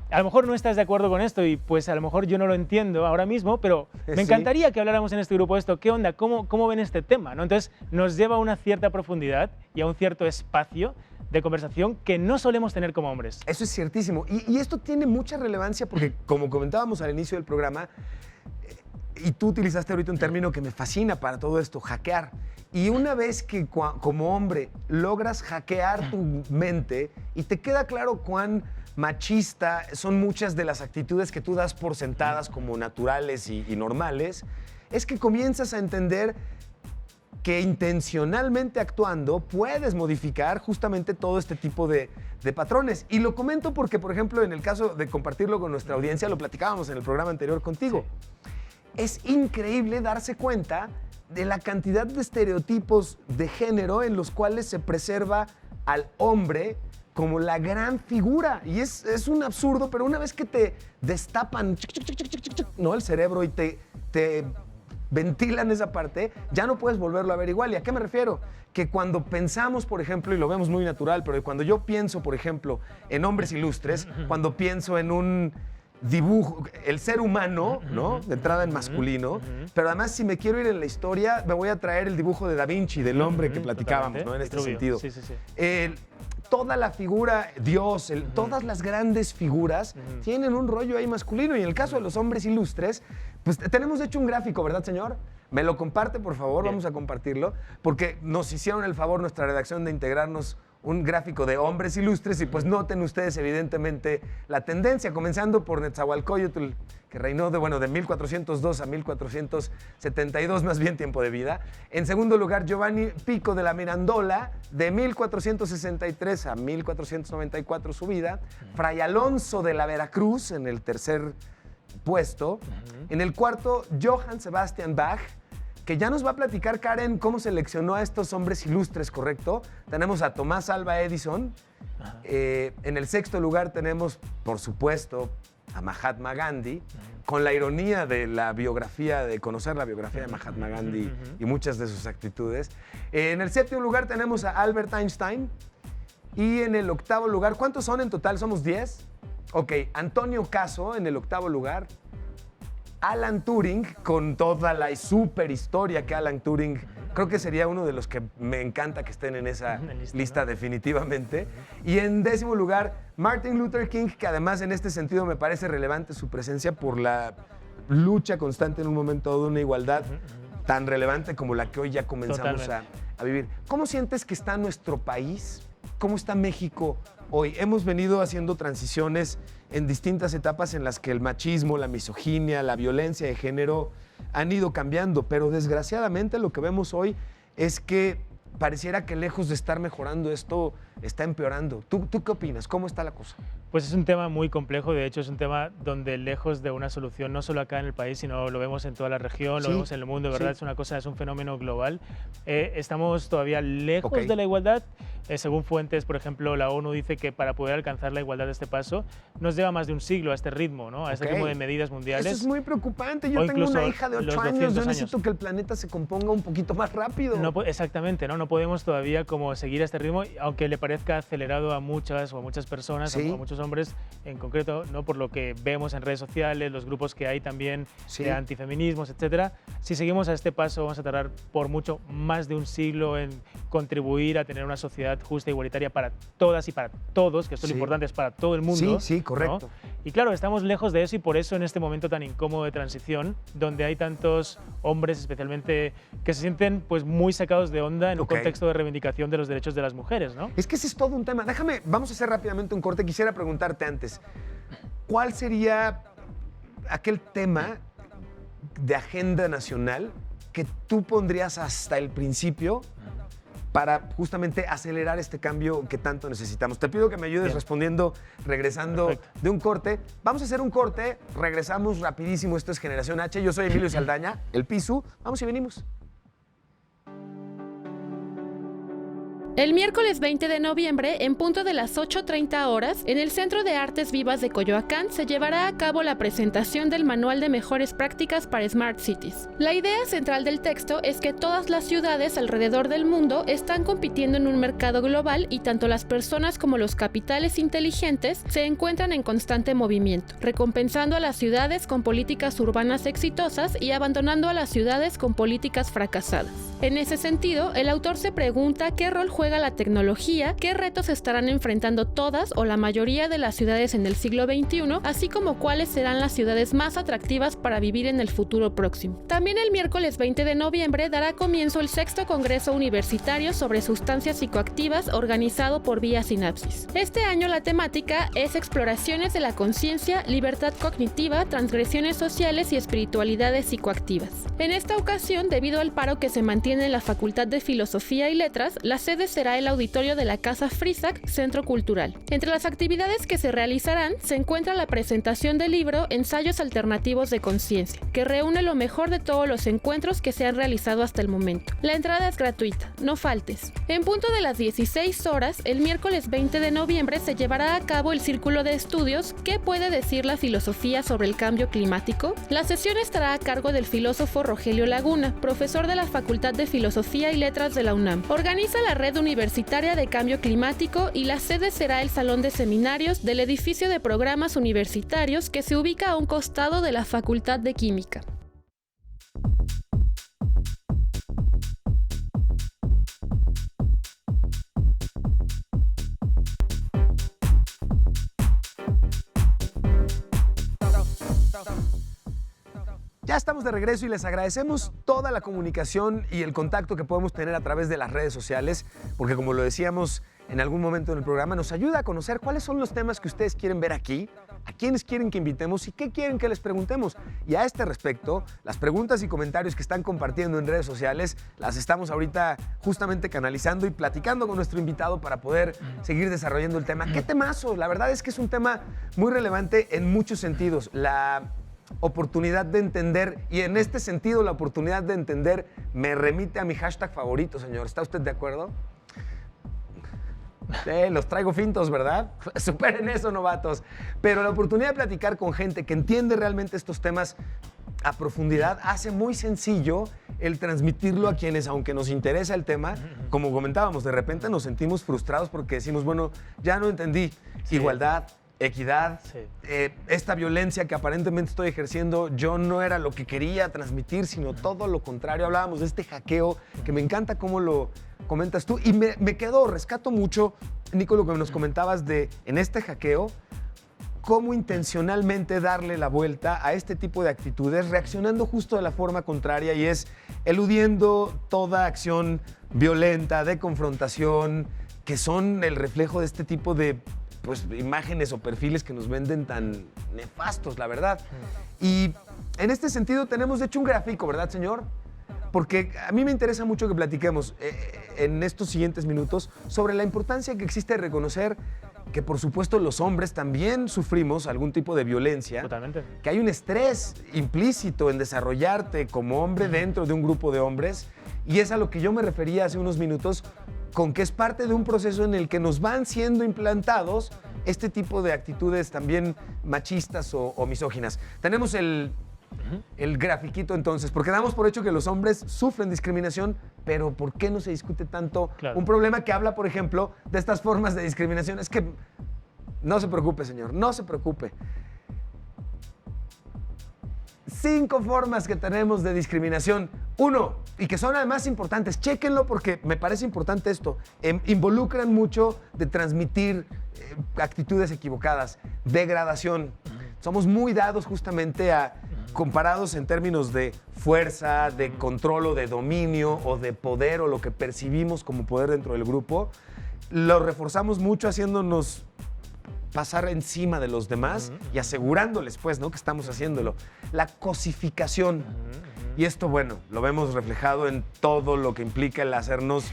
a lo mejor no estás de acuerdo con esto y pues a lo mejor yo no lo entiendo ahora mismo, pero me encantaría que habláramos en este grupo de esto. ¿Qué onda? ¿Cómo ven este tema? ¿No? Entonces nos lleva a una cierta profundidad y a un cierto espacio de conversación que no solemos tener como hombres. Eso es ciertísimo. Y esto tiene mucha relevancia porque, como comentábamos al inicio del programa, y tú utilizaste ahorita un término que me fascina para todo esto, hackear. Y una vez que como hombre logras hackear tu mente y te queda claro cuán machista son muchas de las actitudes que tú das por sentadas como naturales y normales, es que comienzas a entender que intencionalmente actuando puedes modificar justamente todo este tipo de patrones. Y lo comento porque, por ejemplo, en el caso de compartirlo con nuestra audiencia, lo platicábamos en el programa anterior contigo. Es increíble darse cuenta de la cantidad de estereotipos de género en los cuales se preserva al hombre como la gran figura. Y es un absurdo, pero una vez que te destapan, ¿no?, el cerebro y te ventilan esa parte, ya no puedes volverlo a ver igual. ¿Y a qué me refiero? Que cuando pensamos, por ejemplo, y lo vemos muy natural, pero cuando yo pienso, por ejemplo, en hombres ilustres, cuando pienso en un dibujo, el ser humano, ¿no? De entrada en masculino, pero además si me quiero ir en la historia, me voy a traer el dibujo de Da Vinci, del hombre que platicábamos, ¿no? En este sentido. Sí, sí, sí. Toda la figura, Dios, todas las grandes figuras tienen un rollo ahí masculino. Y en el caso de los hombres ilustres, pues tenemos de hecho un gráfico, ¿verdad, señor? Me lo comparte, por favor, vamos a compartirlo, porque nos hicieron el favor nuestra redacción de integrarnos un gráfico de hombres ilustres y pues noten ustedes evidentemente la tendencia, comenzando por Netzahualcóyotl, que reinó de 1402 a 1472, más bien tiempo de vida. En segundo lugar, Giovanni Pico de la Mirandola, de 1463 a 1494 su vida. Fray Alonso de la Veracruz, en el tercer puesto. En el cuarto, Johann Sebastian Bach, que ya nos va a platicar Karen cómo seleccionó a estos hombres ilustres, ¿correcto? Tenemos a Tomás Alva Edison. En el sexto lugar tenemos, por supuesto, a Mahatma Gandhi, con la ironía de la biografía, de conocer la biografía de Mahatma Gandhi y muchas de sus actitudes. En el séptimo lugar tenemos a Albert Einstein. Y en el octavo lugar, ¿cuántos son en total? ¿Somos 10? Ok, Antonio Caso en el octavo lugar. Alan Turing, con toda la super historia que Alan Turing, creo que sería uno de los que me encanta que estén en esa lista, ¿no? Definitivamente. Y en décimo lugar, Martin Luther King, que además en este sentido me parece relevante su presencia por la lucha constante en un momento de una igualdad tan relevante como la que hoy ya comenzamos a vivir. ¿Cómo sientes que está nuestro país? ¿Cómo está México hoy? Hemos venido haciendo transiciones en distintas etapas en las que el machismo, la misoginia, la violencia de género han ido cambiando, pero desgraciadamente lo que vemos hoy es que pareciera que lejos de estar mejorando esto, está empeorando. ¿Tú qué opinas? ¿Cómo está la cosa? Pues es un tema muy complejo, de hecho es un tema donde lejos de una solución, no solo acá en el país, sino lo vemos en toda la región, lo vemos en el mundo, ¿verdad? Es una cosa, es un fenómeno global. Estamos todavía lejos de la igualdad. Según fuentes, por ejemplo, la ONU dice que para poder alcanzar la igualdad de este paso nos lleva más de un siglo a este ritmo, ¿no? A este ritmo de medidas mundiales. Eso es muy preocupante. Yo tengo una hija de 8 años, yo necesito que el planeta se componga un poquito más rápido. No, exactamente, ¿no? No podemos todavía como seguir a este ritmo, aunque le parezca acelerado a muchas personas, a muchos hombres en concreto, ¿no? Por lo que vemos en redes sociales, los grupos que hay también de antifeminismos, etcétera. Si seguimos a este paso, vamos a tardar por mucho más de un siglo en contribuir a tener una sociedad justa e igualitaria para todas y para todos, que esto es lo importante, es para todo el mundo. Sí, correcto. ¿No? Y claro, estamos lejos de eso y por eso en este momento tan incómodo de transición, donde hay tantos hombres especialmente que se sienten pues muy sacados de onda en un contexto de reivindicación de los derechos de las mujeres, ¿no? Es que ese es todo un tema. Vamos a hacer rápidamente un corte. Quisiera preguntarte antes, ¿cuál sería aquel tema de agenda nacional que tú pondrías hasta el principio para justamente acelerar este cambio que tanto necesitamos? Te pido que me ayudes respondiendo, regresando de un corte. Vamos a hacer un corte, regresamos rapidísimo. Esto es Generación H. Yo soy Emilio Saldaña, el Pisu. Vamos y venimos. El miércoles 20 de noviembre, en punto de las 8:30 horas, en el Centro de Artes Vivas de Coyoacán se llevará a cabo la presentación del Manual de Mejores Prácticas para Smart Cities. La idea central del texto es que todas las ciudades alrededor del mundo están compitiendo en un mercado global y tanto las personas como los capitales inteligentes se encuentran en constante movimiento, recompensando a las ciudades con políticas urbanas exitosas y abandonando a las ciudades con políticas fracasadas. En ese sentido, el autor se pregunta qué rol juega la tecnología, qué retos estarán enfrentando todas o la mayoría de las ciudades en el siglo XXI, así como cuáles serán las ciudades más atractivas para vivir en el futuro próximo. También el miércoles 20 de noviembre dará comienzo el 6º Congreso Universitario sobre Sustancias Psicoactivas organizado por Vía Sinapsis. Este año la temática es Exploraciones de la Conciencia, Libertad Cognitiva, Transgresiones Sociales y Espiritualidades Psicoactivas. En esta ocasión, debido al paro que se mantiene en la Facultad de Filosofía y Letras, las sedes será el auditorio de la Casa Frisac, Centro Cultural. Entre las actividades que se realizarán se encuentra la presentación del libro Ensayos Alternativos de Conciencia, que reúne lo mejor de todos los encuentros que se han realizado hasta el momento. La entrada es gratuita, no faltes. En punto de las 16 horas, el miércoles 20 de noviembre se llevará a cabo el Círculo de Estudios ¿Qué puede decir la filosofía sobre el cambio climático? La sesión estará a cargo del filósofo Rogelio Laguna, profesor de la Facultad de Filosofía y Letras de la UNAM. Organiza la Red Universitaria de Cambio Climático y la sede será el Salón de Seminarios del edificio de programas universitarios que se ubica a un costado de la Facultad de Química. Ya estamos de regreso y les agradecemos toda la comunicación y el contacto que podemos tener a través de las redes sociales, porque como lo decíamos en algún momento en el programa, nos ayuda a conocer cuáles son los temas que ustedes quieren ver aquí, a quiénes quieren que invitemos y qué quieren que les preguntemos. Y a este respecto, las preguntas y comentarios que están compartiendo en redes sociales las estamos ahorita justamente canalizando y platicando con nuestro invitado para poder seguir desarrollando el tema. ¡Qué temazo! La verdad es que es un tema muy relevante en muchos sentidos. La oportunidad de entender, y en este sentido la oportunidad de entender me remite a mi hashtag favorito, señor. ¿Está usted de acuerdo? Los traigo fintos, ¿verdad? Superen eso, novatos. Pero la oportunidad de platicar con gente que entiende realmente estos temas a profundidad hace muy sencillo el transmitirlo a quienes, aunque nos interesa el tema, como comentábamos, de repente nos sentimos frustrados porque decimos, bueno, ya no entendí. Sí. Igualdad, equidad, sí. Esta violencia que aparentemente estoy ejerciendo, yo no era lo que quería transmitir, sino todo lo contrario. Hablábamos de este hackeo, que me encanta cómo lo comentas tú, y me quedo, rescato mucho, Nico, lo que nos comentabas de, en este hackeo, cómo intencionalmente darle la vuelta a este tipo de actitudes, reaccionando justo de la forma contraria, y es eludiendo toda acción violenta, de confrontación, que son el reflejo de este tipo de imágenes o perfiles que nos venden tan nefastos, la verdad. Y en este sentido tenemos, de hecho, un gráfico, ¿verdad, señor? Porque a mí me interesa mucho que platiquemos en estos siguientes minutos sobre la importancia que existe de reconocer que, por supuesto, los hombres también sufrimos algún tipo de violencia. Totalmente. Que hay un estrés implícito en desarrollarte como hombre dentro de un grupo de hombres, y es a lo que yo me refería hace unos minutos, con que es parte de un proceso en el que nos van siendo implantados este tipo de actitudes también machistas o misóginas. Tenemos el grafiquito entonces, porque damos por hecho que los hombres sufren discriminación, pero ¿por qué no se discute tanto? Claro. Un problema que habla, por ejemplo, de estas formas de discriminación es que, no se preocupe, señor, no se preocupe. 5 formas que tenemos de discriminación. 1, y que son además importantes, chéquenlo porque me parece importante esto, involucran mucho de transmitir actitudes equivocadas, degradación. Somos muy dados justamente a, comparados en términos de fuerza, de control o de dominio o de poder o lo que percibimos como poder dentro del grupo, lo reforzamos mucho haciéndonos pasar encima de los demás y asegurándoles, pues, ¿no?, que estamos haciéndolo. La cosificación. Y esto, bueno, lo vemos reflejado en todo lo que implica el hacernos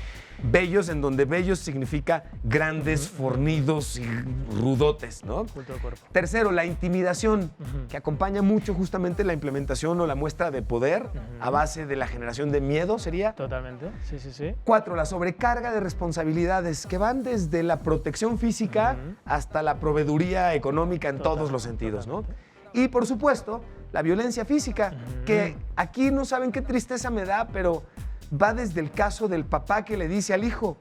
bellos, en donde bellos significa grandes, fornidos y rudotes, ¿no? Culto del cuerpo. Tercero, la intimidación, que acompaña mucho justamente la implementación o la muestra de poder a base de la generación de miedo, ¿sería? Totalmente, sí, sí, sí. 4, la sobrecarga de responsabilidades, que van desde la protección física hasta la proveeduría económica en todos los sentidos, ¿no? Y, por supuesto, la violencia física, que aquí no saben qué tristeza me da, pero va desde el caso del papá que le dice al hijo,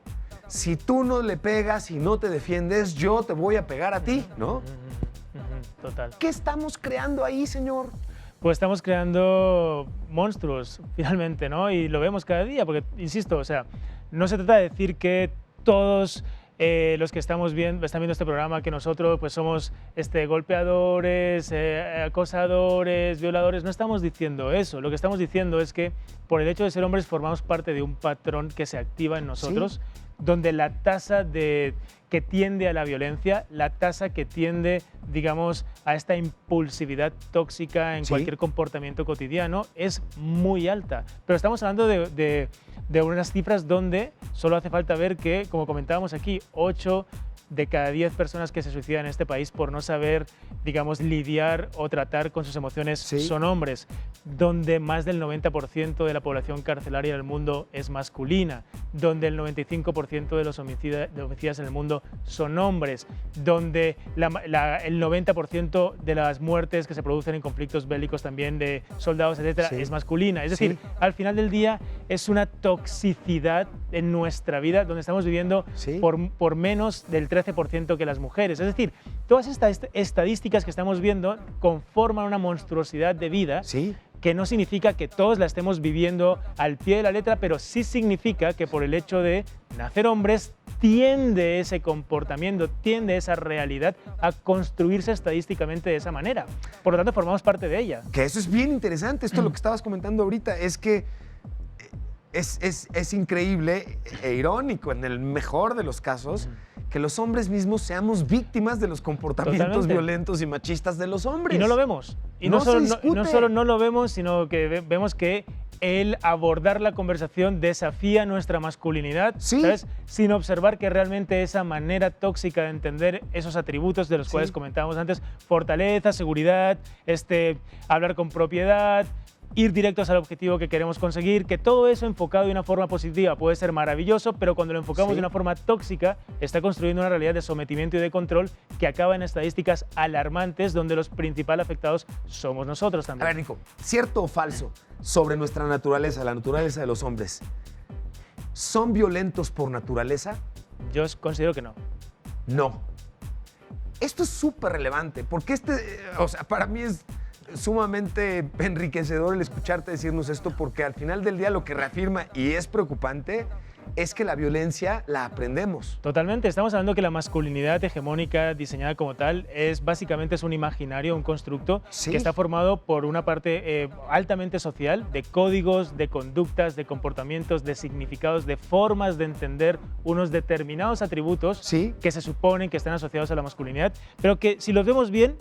si tú no le pegas y no te defiendes, yo te voy a pegar a ti, ¿no? Total. ¿Qué estamos creando ahí, señor? Pues estamos creando monstruos, finalmente, ¿no? Y lo vemos cada día, porque, insisto, o sea, no se trata de decir que todos los que están viendo este programa, que nosotros pues somos golpeadores, acosadores, violadores. No estamos diciendo eso. Lo que estamos diciendo es que por el hecho de ser hombres formamos parte de un patrón que se activa en nosotros, ¿sí?, donde la tasa que tiende a la violencia, la tasa que tiende, digamos, a esta impulsividad tóxica en cualquier comportamiento cotidiano es muy alta. Pero estamos hablando de de unas cifras donde solo hace falta ver que, como comentábamos aquí, 8 de cada 10 personas que se suicidan en este país por no saber, digamos, lidiar o tratar con sus emociones son hombres, donde más del 90% de la población carcelaria del mundo es masculina, donde el 95% de los homicidas en el mundo son hombres, donde el 90% de las muertes que se producen en conflictos bélicos también de soldados, etcétera, es masculina. Es decir, al final del día es una toxicidad en nuestra vida donde estamos viviendo por menos del 13% que las mujeres. Es decir, todas estas estadísticas que estamos viendo conforman una monstruosidad de vida que no significa que todos la estemos viviendo al pie de la letra, pero sí significa que por el hecho de nacer hombres tiende ese comportamiento, tiende esa realidad a construirse estadísticamente de esa manera. Por lo tanto, formamos parte de ella. Que eso es bien interesante. Esto lo que estabas comentando ahorita es que es increíble e irónico, en el mejor de los casos, que los hombres mismos seamos víctimas de los comportamientos violentos y machistas de los hombres. Y no lo vemos. Y no solo no lo vemos, sino que vemos que el abordar la conversación desafía nuestra masculinidad, ¿sabes? Sin observar que realmente esa manera tóxica de entender esos atributos de los cuales comentábamos antes, fortaleza, seguridad, hablar con propiedad, ir directos al objetivo que queremos conseguir, que todo eso enfocado de una forma positiva puede ser maravilloso, pero cuando lo enfocamos de una forma tóxica, está construyendo una realidad de sometimiento y de control que acaba en estadísticas alarmantes donde los principales afectados somos nosotros también. A ver, Nico, ¿cierto o falso sobre nuestra naturaleza, la naturaleza de los hombres? ¿Son violentos por naturaleza? Yo considero que no. No. Esto es súper relevante, porque para mí es sumamente enriquecedor el escucharte decirnos esto, porque al final del día lo que reafirma, y es preocupante, es que la violencia la aprendemos. Totalmente. Estamos hablando que la masculinidad hegemónica diseñada como tal básicamente es un imaginario, un constructo que está formado por una parte altamente social, de códigos, de conductas, de comportamientos, de significados, de formas de entender unos determinados atributos que se suponen que están asociados a la masculinidad, pero que si los vemos bien,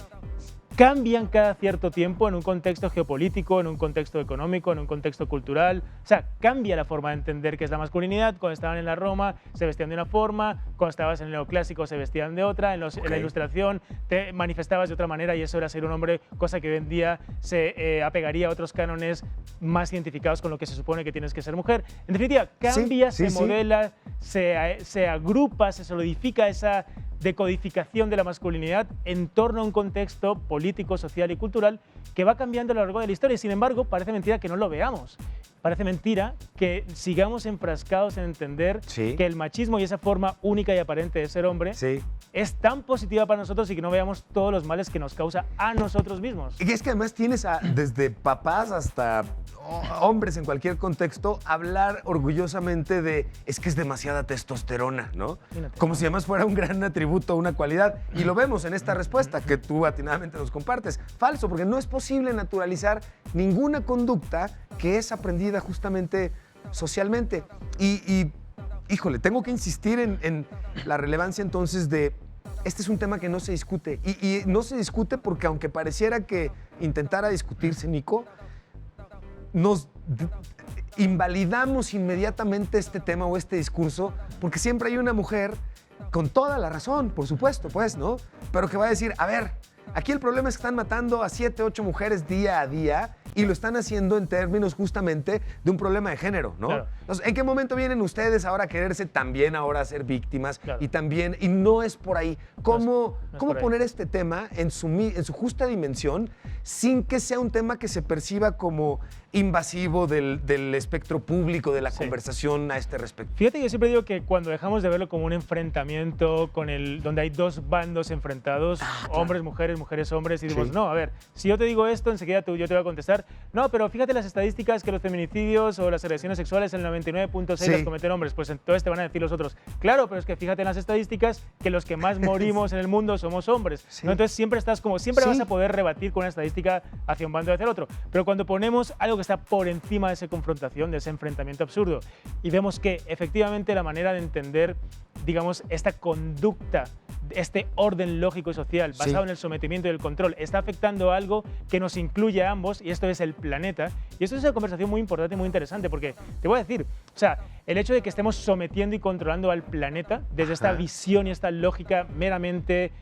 cambian cada cierto tiempo en un contexto geopolítico, en un contexto económico, en un contexto cultural. O sea, cambia la forma de entender qué es la masculinidad. Cuando estaban en la Roma se vestían de una forma, cuando estabas en el neoclásico se vestían de otra, en la Ilustración te manifestabas de otra manera y eso era ser un hombre, cosa que hoy en día se apegaría a otros cánones más identificados con lo que se supone que tienes que ser mujer. En definitiva, cambia, se modela, se agrupa, se solidifica esa decodificación de la masculinidad en torno a un contexto político, social y cultural que va cambiando a lo largo de la historia. Y sin embargo, parece mentira que no lo veamos. Parece mentira que sigamos enfrascados en entender que el machismo y esa forma única y aparente de ser hombre es tan positiva para nosotros y que no veamos todos los males que nos causa a nosotros mismos. Y es que además tienes desde papás hasta hombres en cualquier contexto hablar orgullosamente de es que es demasiada testosterona, ¿no? Como si además fuera un gran atributo, una cualidad. Y lo vemos en esta respuesta que tú atinadamente nos compartes. Falso, porque no es posible naturalizar ninguna conducta que es aprendida justamente socialmente. Y híjole, tengo que insistir en la relevancia entonces de este es un tema que no se discute. Y no se discute porque aunque pareciera que intentara discutirse, Nico, nos invalidamos inmediatamente este tema o este discurso porque siempre hay una mujer con toda la razón, por supuesto, pues, ¿no? Pero que va a decir, a ver, aquí el problema es que están matando a 7, 8 mujeres día a día y lo están haciendo en términos justamente de un problema de género, ¿no? Claro. Entonces, ¿en qué momento vienen ustedes ahora a quererse también ahora a ser víctimas? Claro. Y no es por ahí. ¿Cómo por ahí. poner este tema en su justa dimensión sin que sea un tema que se perciba como invasivo del espectro público, de la conversación a este respecto? Fíjate que yo siempre digo que cuando dejamos de verlo como un enfrentamiento donde hay dos bandos enfrentados, hombres, mujeres, hombres, y decimos, no, a ver, si yo te digo esto, enseguida yo te voy a contestar, no, pero fíjate las estadísticas que los feminicidios o las agresiones sexuales, el 99.6 las cometen hombres, pues entonces te van a decir los otros, claro, pero es que fíjate en las estadísticas que los que más morimos en el mundo somos hombres, ¿no? Entonces siempre vas a poder rebatir con una estadística hacia un bando o hacia el otro, pero cuando ponemos algo que está por encima de esa confrontación, de ese enfrentamiento absurdo, y vemos que efectivamente la manera de entender, digamos, esta conducta este orden lógico y social basado en el sometimiento y el control está afectando a algo que nos incluye a ambos, y esto es el planeta. Y esto es una conversación muy importante y muy interesante, porque te voy a decir, o sea, el hecho de que estemos sometiendo y controlando al planeta desde esta visión y esta lógica meramente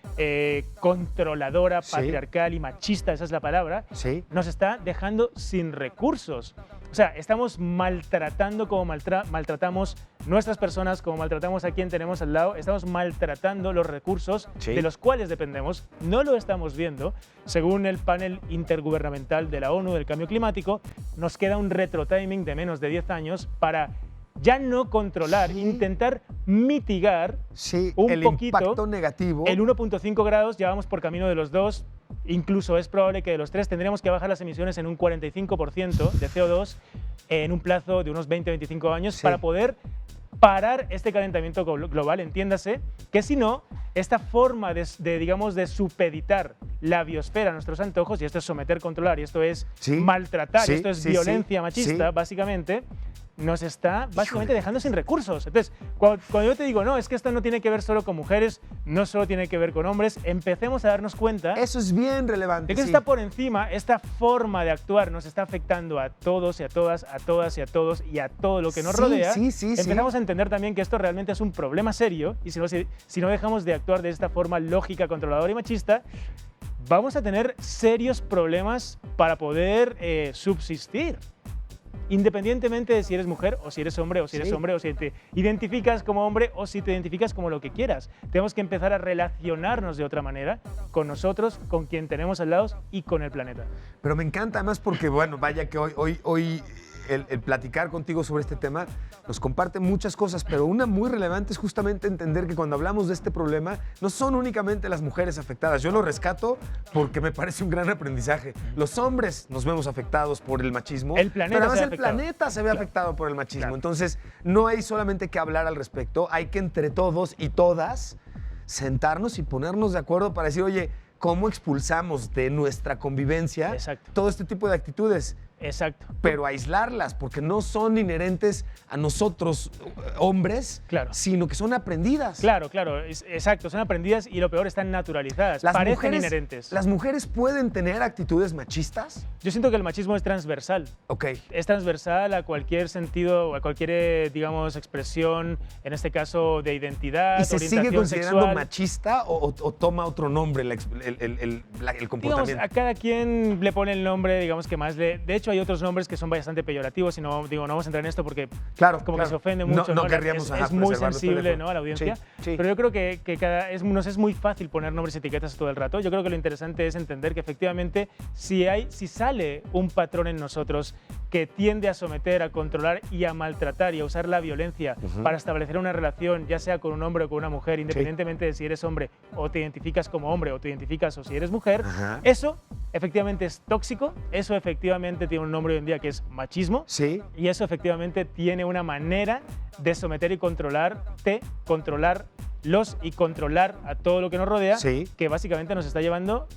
controladora, patriarcal y machista, esa es la palabra, nos está dejando sin recursos. O sea, estamos maltratando como maltratamos nuestras personas, como maltratamos a quien tenemos al lado, estamos maltratando los recursos de los cuales dependemos. No lo estamos viendo. Según el panel intergubernamental de la ONU del cambio climático, nos queda un retrotiming de menos de 10 años para ya no controlar, intentar mitigar un poquito impacto negativo. El 1.5 grados, ya vamos por camino de los 2. Incluso es probable que de los 3 tendríamos que bajar las emisiones en un 45% de CO2 en un plazo de unos 20-25 años para poder parar este calentamiento global. Entiéndase que si no, esta forma digamos, de supeditar la biosfera a nuestros antojos, y esto es someter, controlar, y esto es maltratar, y esto es violencia machista, básicamente, nos está básicamente dejando sin recursos. Entonces, cuando yo te digo, no, es que esto no tiene que ver solo con mujeres, no solo tiene que ver con hombres, empecemos a darnos cuenta. Eso es bien relevante. De que está por encima, esta forma de actuar nos está afectando a todos y a todas, a todas y a todos y a todo lo que nos rodea. Empezamos a entender también que esto realmente es un problema serio, y si no dejamos de actuar de esta forma lógica, controladora y machista, vamos a tener serios problemas para poder subsistir. Independientemente de si eres mujer o si eres hombre, o si eres hombre, o si te identificas como hombre o si te identificas como lo que quieras. Tenemos que empezar a relacionarnos de otra manera con nosotros, con quien tenemos al lado y con el planeta. Pero me encanta además porque, bueno, vaya que hoy el platicar contigo sobre este tema nos comparte muchas cosas, pero una muy relevante es justamente entender que cuando hablamos de este problema no son únicamente las mujeres afectadas. Yo lo rescato porque me parece un gran aprendizaje. Los hombres nos vemos afectados por el machismo, el planeta pero además el planeta se ve afectado por el machismo. Entonces no hay solamente que hablar al respecto, hay que entre todos y todas sentarnos y ponernos de acuerdo para decir, oye, ¿cómo expulsamos de nuestra convivencia todo este tipo de actitudes? Pero aislarlas, porque no son inherentes a nosotros, hombres, sino que son aprendidas. Claro, exacto, son aprendidas y lo peor, están naturalizadas, parecen inherentes. ¿Las mujeres pueden tener actitudes machistas? Yo siento que el machismo es transversal. Es transversal a cualquier sentido, a cualquier, digamos, expresión, en este caso de identidad, ¿Y se orientación sigue considerando sexual. machista o toma otro nombre el comportamiento? Digamos, a cada quien le pone el nombre, digamos, que más le... De hecho, hay otros nombres que son bastante peyorativos y no vamos a entrar en esto porque que se ofende mucho. No querríamos es muy sensible, ¿no?, a la audiencia. Pero yo creo que nos es muy fácil poner nombres y etiquetas todo el rato. Yo creo que lo interesante es entender que efectivamente si sale un patrón en nosotros que tiende a someter, a controlar y a maltratar y a usar la violencia para establecer una relación, ya sea con un hombre o con una mujer, independientemente de si eres hombre o te identificas como hombre o te identificas o si eres mujer, eso efectivamente es tóxico, eso efectivamente tiene un nombre hoy en día que es machismo, y eso efectivamente tiene una manera de someter y controlarlos y controlar a todo lo que nos rodea, que básicamente nos está llevando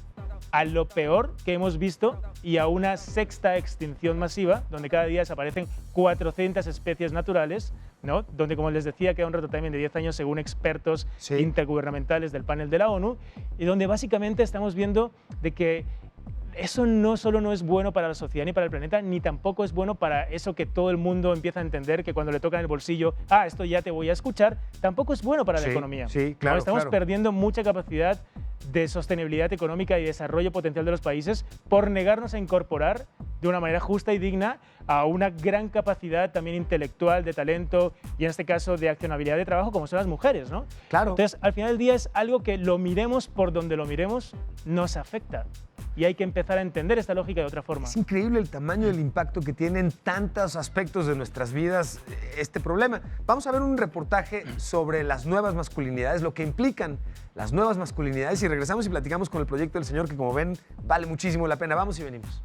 a lo peor que hemos visto y a una sexta extinción masiva, donde cada día desaparecen 400 especies naturales, ¿no?, donde, como les decía, queda un retrotiming de 10 años según expertos intergubernamentales del panel de la ONU, y donde básicamente estamos viendo de que eso no solo no es bueno para la sociedad ni para el planeta, ni tampoco es bueno para eso que todo el mundo empieza a entender, que cuando le toca en el bolsillo, esto ya te voy a escuchar, tampoco es bueno para la economía. Estamos perdiendo mucha capacidad de sostenibilidad económica y desarrollo potencial de los países por negarnos a incorporar de una manera justa y digna a una gran capacidad también intelectual, de talento y en este caso de accionabilidad de trabajo como son las mujeres, ¿no? Entonces, al final del día es algo que lo miremos por donde lo miremos, nos afecta. Y hay que empezar a entender esta lógica de otra forma. Es increíble el tamaño del impacto que tiene en tantos aspectos de nuestras vidas este problema. Vamos a ver un reportaje sobre las nuevas masculinidades, lo que implican las nuevas masculinidades, y regresamos y platicamos con el proyecto del señor que, como ven, vale muchísimo la pena. Vamos y venimos.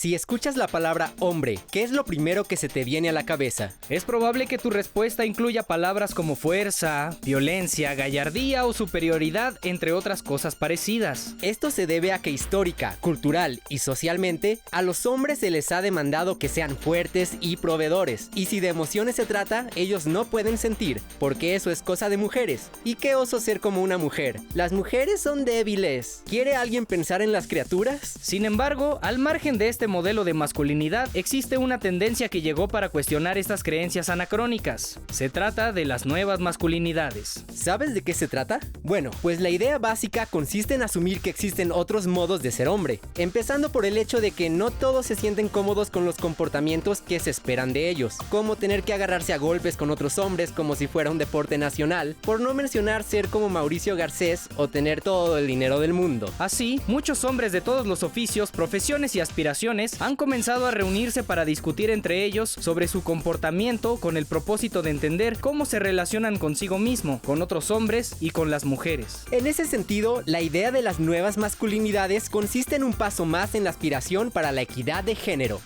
Si escuchas la palabra hombre, ¿qué es lo primero que se te viene a la cabeza? Es probable que tu respuesta incluya palabras como fuerza, violencia, gallardía o superioridad, entre otras cosas parecidas. Esto se debe a que histórica, cultural y socialmente, a los hombres se les ha demandado que sean fuertes y proveedores. Y si de emociones se trata, ellos no pueden sentir, porque eso es cosa de mujeres. ¿Y qué oso ser como una mujer? Las mujeres son débiles. ¿Quiere alguien pensar en las criaturas? Sin embargo, al margen de este modelo de masculinidad, existe una tendencia que llegó para cuestionar estas creencias anacrónicas. Se trata de las nuevas masculinidades. ¿Sabes de qué se trata? Bueno, pues la idea básica consiste en asumir que existen otros modos de ser hombre, empezando por el hecho de que no todos se sienten cómodos con los comportamientos que se esperan de ellos, como tener que agarrarse a golpes con otros hombres como si fuera un deporte nacional, por no mencionar ser como Mauricio Garcés o tener todo el dinero del mundo. Así, muchos hombres de todos los oficios, profesiones y aspiraciones han comenzado a reunirse para discutir entre ellos sobre su comportamiento con el propósito de entender cómo se relacionan consigo mismo, con otros hombres y con las mujeres. En ese sentido, la idea de las nuevas masculinidades consiste en un paso más en la aspiración para la equidad de género.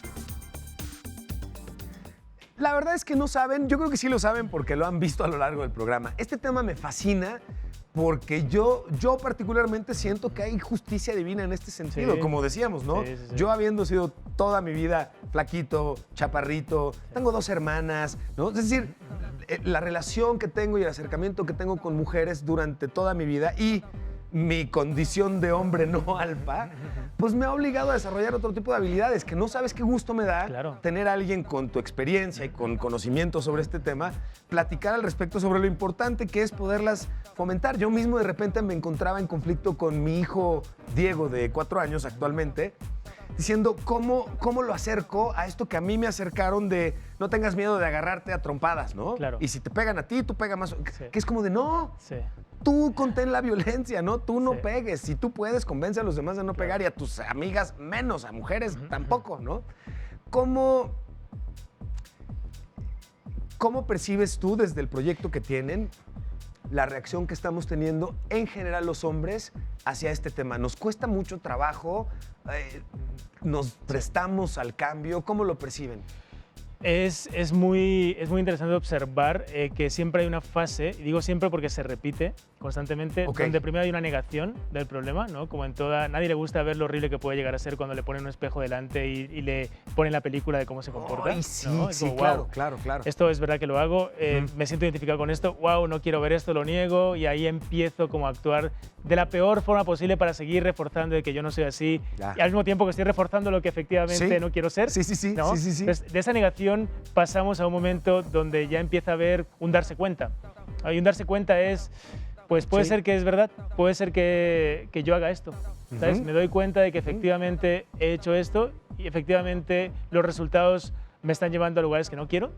La verdad es que no saben, yo creo que sí lo saben porque lo han visto a lo largo del programa. Este tema me fascina porque yo particularmente siento que hay justicia divina en este sentido, Sí. como decíamos, ¿no? Sí, sí, sí. Yo habiendo sido toda mi vida flaquito, chaparrito, tengo 2 hermanas, ¿no? Es decir, la relación que tengo y el acercamiento que tengo con mujeres durante toda mi vida y mi condición de hombre no alfa, pues me ha obligado a desarrollar otro tipo de habilidades que no sabes qué gusto me da Claro. tener a alguien con tu experiencia y con conocimiento sobre este tema, platicar al respecto sobre lo importante que es poderlas fomentar. Yo mismo de repente me encontraba en conflicto con mi hijo Diego, de 4 años actualmente, diciendo cómo lo acerco a esto que a mí me acercaron de no tengas miedo de agarrarte a trompadas, ¿no? Claro. Y si te pegan a ti, tú pega más. Sí. Que es como de no. Sí. Tú contén la violencia, ¿no? Tú no Sí. pegues. Si tú puedes, convence a los demás de no pegar y a tus amigas menos, a mujeres tampoco, ¿no? ¿Cómo percibes tú desde el proyecto que tienen la reacción que estamos teniendo en general los hombres hacia este tema? ¿Nos cuesta mucho trabajo? ¿Nos prestamos al cambio? ¿Cómo lo perciben? Es muy interesante observar que siempre hay una fase, y digo siempre porque se repite constantemente, Ok. donde primero hay una negación del problema, ¿no? Como en toda, nadie le gusta ver lo horrible que puede llegar a ser cuando le ponen un espejo delante y le ponen la película de cómo se comporta. Ay, sí, ¿no? Es sí, como, claro, "Guau, claro, claro. esto es verdad que lo hago, me siento identificado con esto, wow, no quiero ver esto, lo niego", y ahí empiezo como a actuar de la peor forma posible para seguir reforzando de que yo no soy así, Ya. y al mismo tiempo que estoy reforzando lo que efectivamente Sí. no quiero ser. Sí, sí, sí, ¿no? sí, sí, sí. Entonces, de esa negación pasamos a un momento donde ya empieza a haber un darse cuenta. Y un darse cuenta es, pues puede Sí. ser que es verdad, puede ser que yo haga esto. ¿Sabes? Ujú. Me doy cuenta de que efectivamente he hecho esto y efectivamente los resultados me están llevando a lugares que no quiero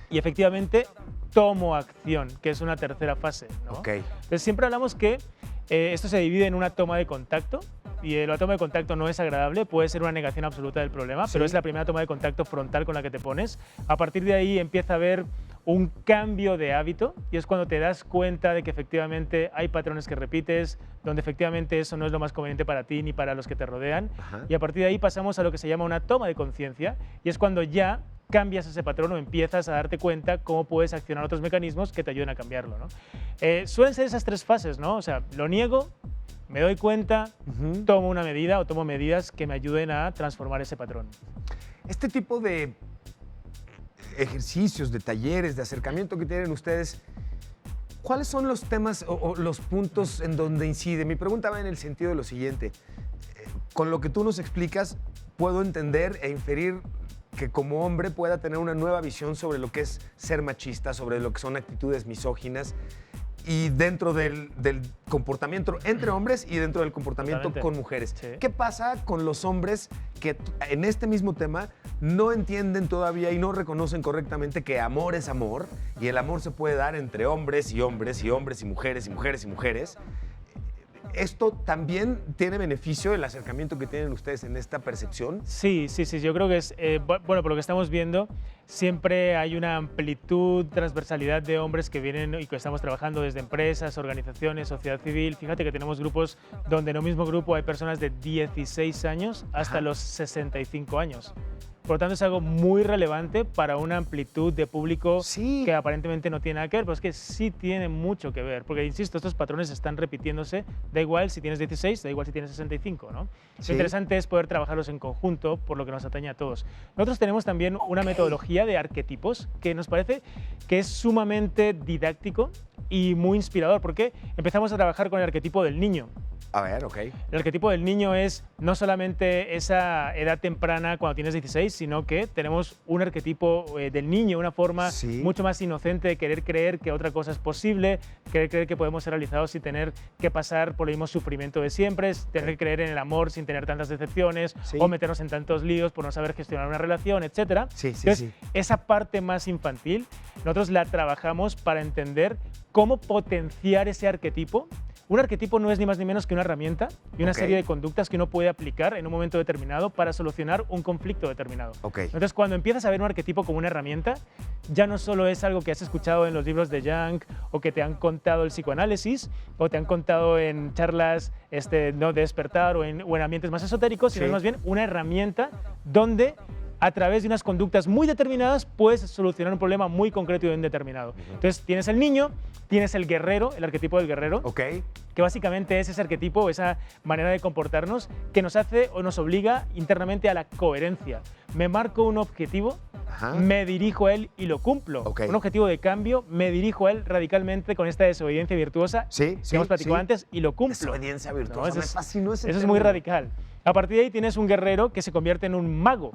y efectivamente tomo acción, que es una tercera fase, ¿no? Ok. Entonces siempre hablamos que esto se divide en una toma de contacto y la toma de contacto no es agradable, puede ser una negación absoluta del problema, pero Sí. es la primera toma de contacto frontal con la que te pones. A partir de ahí empieza a haber un cambio de hábito y es cuando te das cuenta de que efectivamente hay patrones que repites, donde efectivamente eso no es lo más conveniente para ti ni para los que te rodean. Ajá. Y a partir de ahí pasamos a lo que se llama una toma de conciencia y es cuando ya cambias ese patrón o empiezas a darte cuenta cómo puedes accionar otros mecanismos que te ayuden a cambiarlo, ¿no? Suelen ser esas 3 fases, ¿no? O sea, lo niego, me doy cuenta, Ujú. tomo una medida o tomo medidas que me ayuden a transformar ese patrón. Este tipo de ejercicios, de talleres, de acercamiento que tienen ustedes, ¿cuáles son los temas o los puntos en donde incide? Mi pregunta va en el sentido de lo siguiente. Con lo que tú nos explicas, puedo entender e inferir que como hombre pueda tener una nueva visión sobre lo que es ser machista, sobre lo que son actitudes misóginas y dentro del comportamiento entre hombres y dentro del comportamiento Totalmente. con mujeres. Sí. ¿Qué pasa con los hombres que en este mismo tema no entienden todavía y no reconocen correctamente que amor es amor y el amor se puede dar entre hombres y hombres y hombres y mujeres y mujeres y mujeres? ¿esto también tiene beneficio, el acercamiento que tienen ustedes en esta percepción? Sí, yo creo que es, bueno, por lo que estamos viendo, siempre hay una amplitud, transversalidad de hombres que vienen y que estamos trabajando desde empresas, organizaciones, sociedad civil. Fíjate que tenemos grupos donde en un mismo grupo hay personas de 16 años hasta los 65 años. Por lo tanto, es algo muy relevante para una amplitud de público que aparentemente no tiene nada que ver, pero es que sí tiene mucho que ver, porque, insisto, estos patrones están repitiéndose, da igual si tienes 16, da igual si tienes 65, ¿no? Lo interesante es poder trabajarlos en conjunto, por lo que nos atañe a todos. Nosotros tenemos también una metodología de arquetipos que nos parece que es sumamente didáctico y muy inspirador, porque empezamos a trabajar con el arquetipo del niño. A ver, ok. El arquetipo del niño es no solamente esa edad temprana cuando tienes 16, sino que tenemos un arquetipo del niño, una forma mucho más inocente de querer creer que otra cosa es posible, querer creer que podemos ser realizados sin tener que pasar por el mismo sufrimiento de siempre, tener que creer en el amor sin tener tantas decepciones o meternos en tantos líos por no saber gestionar una relación, etc. Entonces, esa parte más infantil, nosotros la trabajamos para entender cómo potenciar ese arquetipo. Un arquetipo no es ni más ni menos que una herramienta y una serie de conductas que uno puede aplicar en un momento determinado para solucionar un conflicto determinado. Entonces, cuando empiezas a ver un arquetipo como una herramienta, ya no solo es algo que has escuchado en los libros de Jung o que te han contado el psicoanálisis o te han contado en charlas no de despertar o en ambientes más esotéricos, sino más bien una herramienta donde a través de unas conductas muy determinadas puedes solucionar un problema muy concreto y bien determinado. Entonces, tienes el niño, tienes el guerrero, el arquetipo del guerrero, que básicamente es ese arquetipo, esa manera de comportarnos que nos hace o nos obliga internamente a la coherencia. Me marco un objetivo, me dirijo a él y lo cumplo. Un objetivo de cambio, me dirijo a él radicalmente con esta desobediencia virtuosa que hemos platicado antes y lo cumplo. Desobediencia virtuosa, me fascinó ese eso es muy radical. A partir de ahí tienes un guerrero que se convierte en un mago.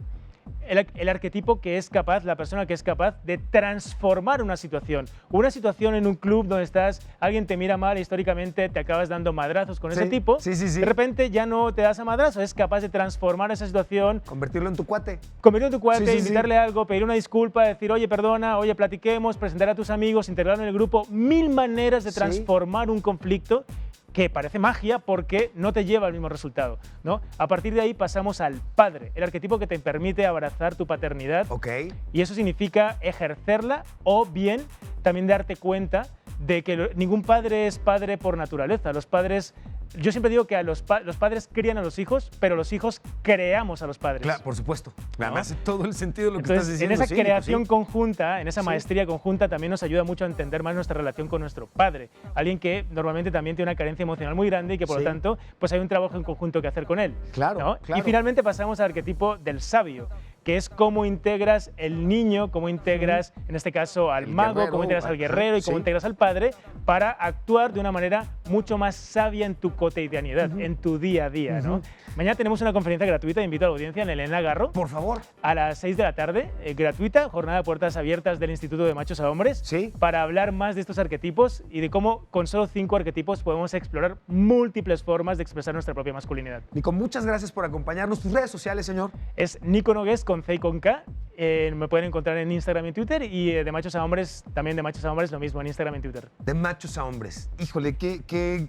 El arquetipo que es capaz, la persona que es capaz de transformar una situación. Una situación en un club donde estás, alguien te mira mal, históricamente te acabas dando madrazos con ese tipo. De repente ya no te das a madrazos, es capaz de transformar esa situación. Convertirlo en tu cuate. Convertirlo en tu cuate, invitarle algo, pedir una disculpa, decir, oye, perdona, oye, platiquemos, presentar a tus amigos, integrarlo en el grupo. 1000 maneras de transformar un conflicto que parece magia porque no te lleva al mismo resultado, ¿no? A partir de ahí pasamos al padre, el arquetipo que te permite abrazar tu paternidad. Y eso significa ejercerla o bien también darte cuenta de que ningún padre es padre por naturaleza. Los padres, yo siempre digo que los padres crían a los hijos, pero los hijos creamos a los padres. Claro, por supuesto. ¿No? Me hace todo el sentido lo que Entonces, estás diciendo. En esa creación conjunta, en esa maestría conjunta, también nos ayuda mucho a entender más nuestra relación con nuestro padre. Alguien que normalmente también tiene una carencia emocional muy grande y que, por lo tanto, pues hay un trabajo en conjunto que hacer con él. Claro. Y finalmente pasamos al arquetipo del sabio, que es cómo integras el niño, cómo integras, en este caso, al mago, cómo integras al guerrero y cómo integras al padre para actuar de una manera mucho más sabia en tu cotidianidad, en tu día a día, ¿no? Mañana tenemos una conferencia gratuita, invito a la audiencia, en Elena Garro. Por favor. A las 6 de la tarde, gratuita, jornada de puertas abiertas del Instituto de Machos a Hombres, para hablar más de estos arquetipos y de cómo con solo 5 arquetipos podemos explorar múltiples formas de expresar nuestra propia masculinidad. Nico, muchas gracias por acompañarnos. ¿Tus redes sociales, señor? Es Nico Nogués con C y con K. Me pueden encontrar en Instagram y Twitter, y de Machos a Hombres, también de Machos a Hombres, lo mismo en Instagram y Twitter. De Machos a Hombres. Híjole, qué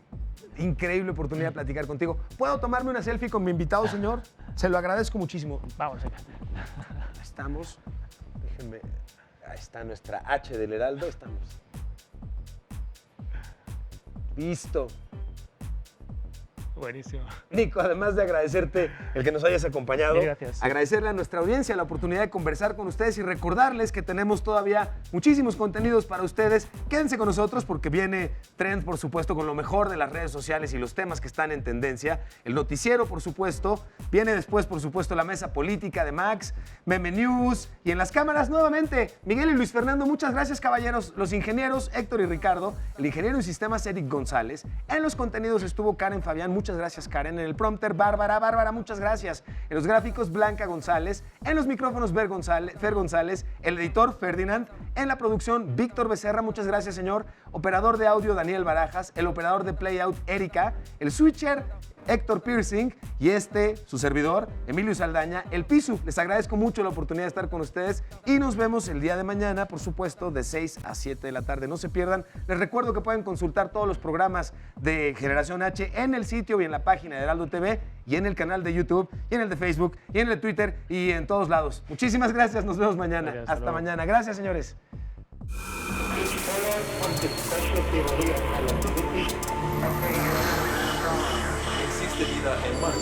increíble oportunidad de platicar contigo. ¿Puedo tomarme una selfie con mi invitado, señor? Se lo agradezco muchísimo. Vamos acá. Estamos. Déjenme. Ahí está nuestra H del Heraldo. Estamos. Listo. Buenísimo. Nico, además de agradecerte el que nos hayas acompañado, gracias. Agradecerle a nuestra audiencia la oportunidad de conversar con ustedes y recordarles que tenemos todavía muchísimos contenidos para ustedes. Quédense con nosotros porque viene Trend, por supuesto, con lo mejor de las redes sociales y los temas que están en tendencia. El noticiero, por supuesto. Viene después, por supuesto, la mesa política de Max, Meme News y en las cámaras nuevamente Miguel y Luis Fernando. Muchas gracias, caballeros. Los ingenieros Héctor y Ricardo, el ingeniero en sistemas Eric González. En los contenidos estuvo Karen Fabián. Muchas gracias, Karen. En el prompter, Bárbara, muchas gracias. En los gráficos, Blanca González. En los micrófonos, Fer González. El editor, Ferdinand. En la producción, Víctor Becerra. Muchas gracias, señor. Operador de audio, Daniel Barajas. El operador de Playout, Erika. El switcher, Héctor Piercing y su servidor, Emilio Saldaña, el Pisu. Les agradezco mucho la oportunidad de estar con ustedes y nos vemos el día de mañana, por supuesto, de 6 a 7 de la tarde. No se pierdan. Les recuerdo que pueden consultar todos los programas de Generación H en el sitio y en la página de Heraldo TV y en el canal de YouTube y en el de Facebook y en el de Twitter y en todos lados. Muchísimas gracias. Nos vemos mañana. Gracias, hasta mañana. Gracias, señores. Existe vida en Marte.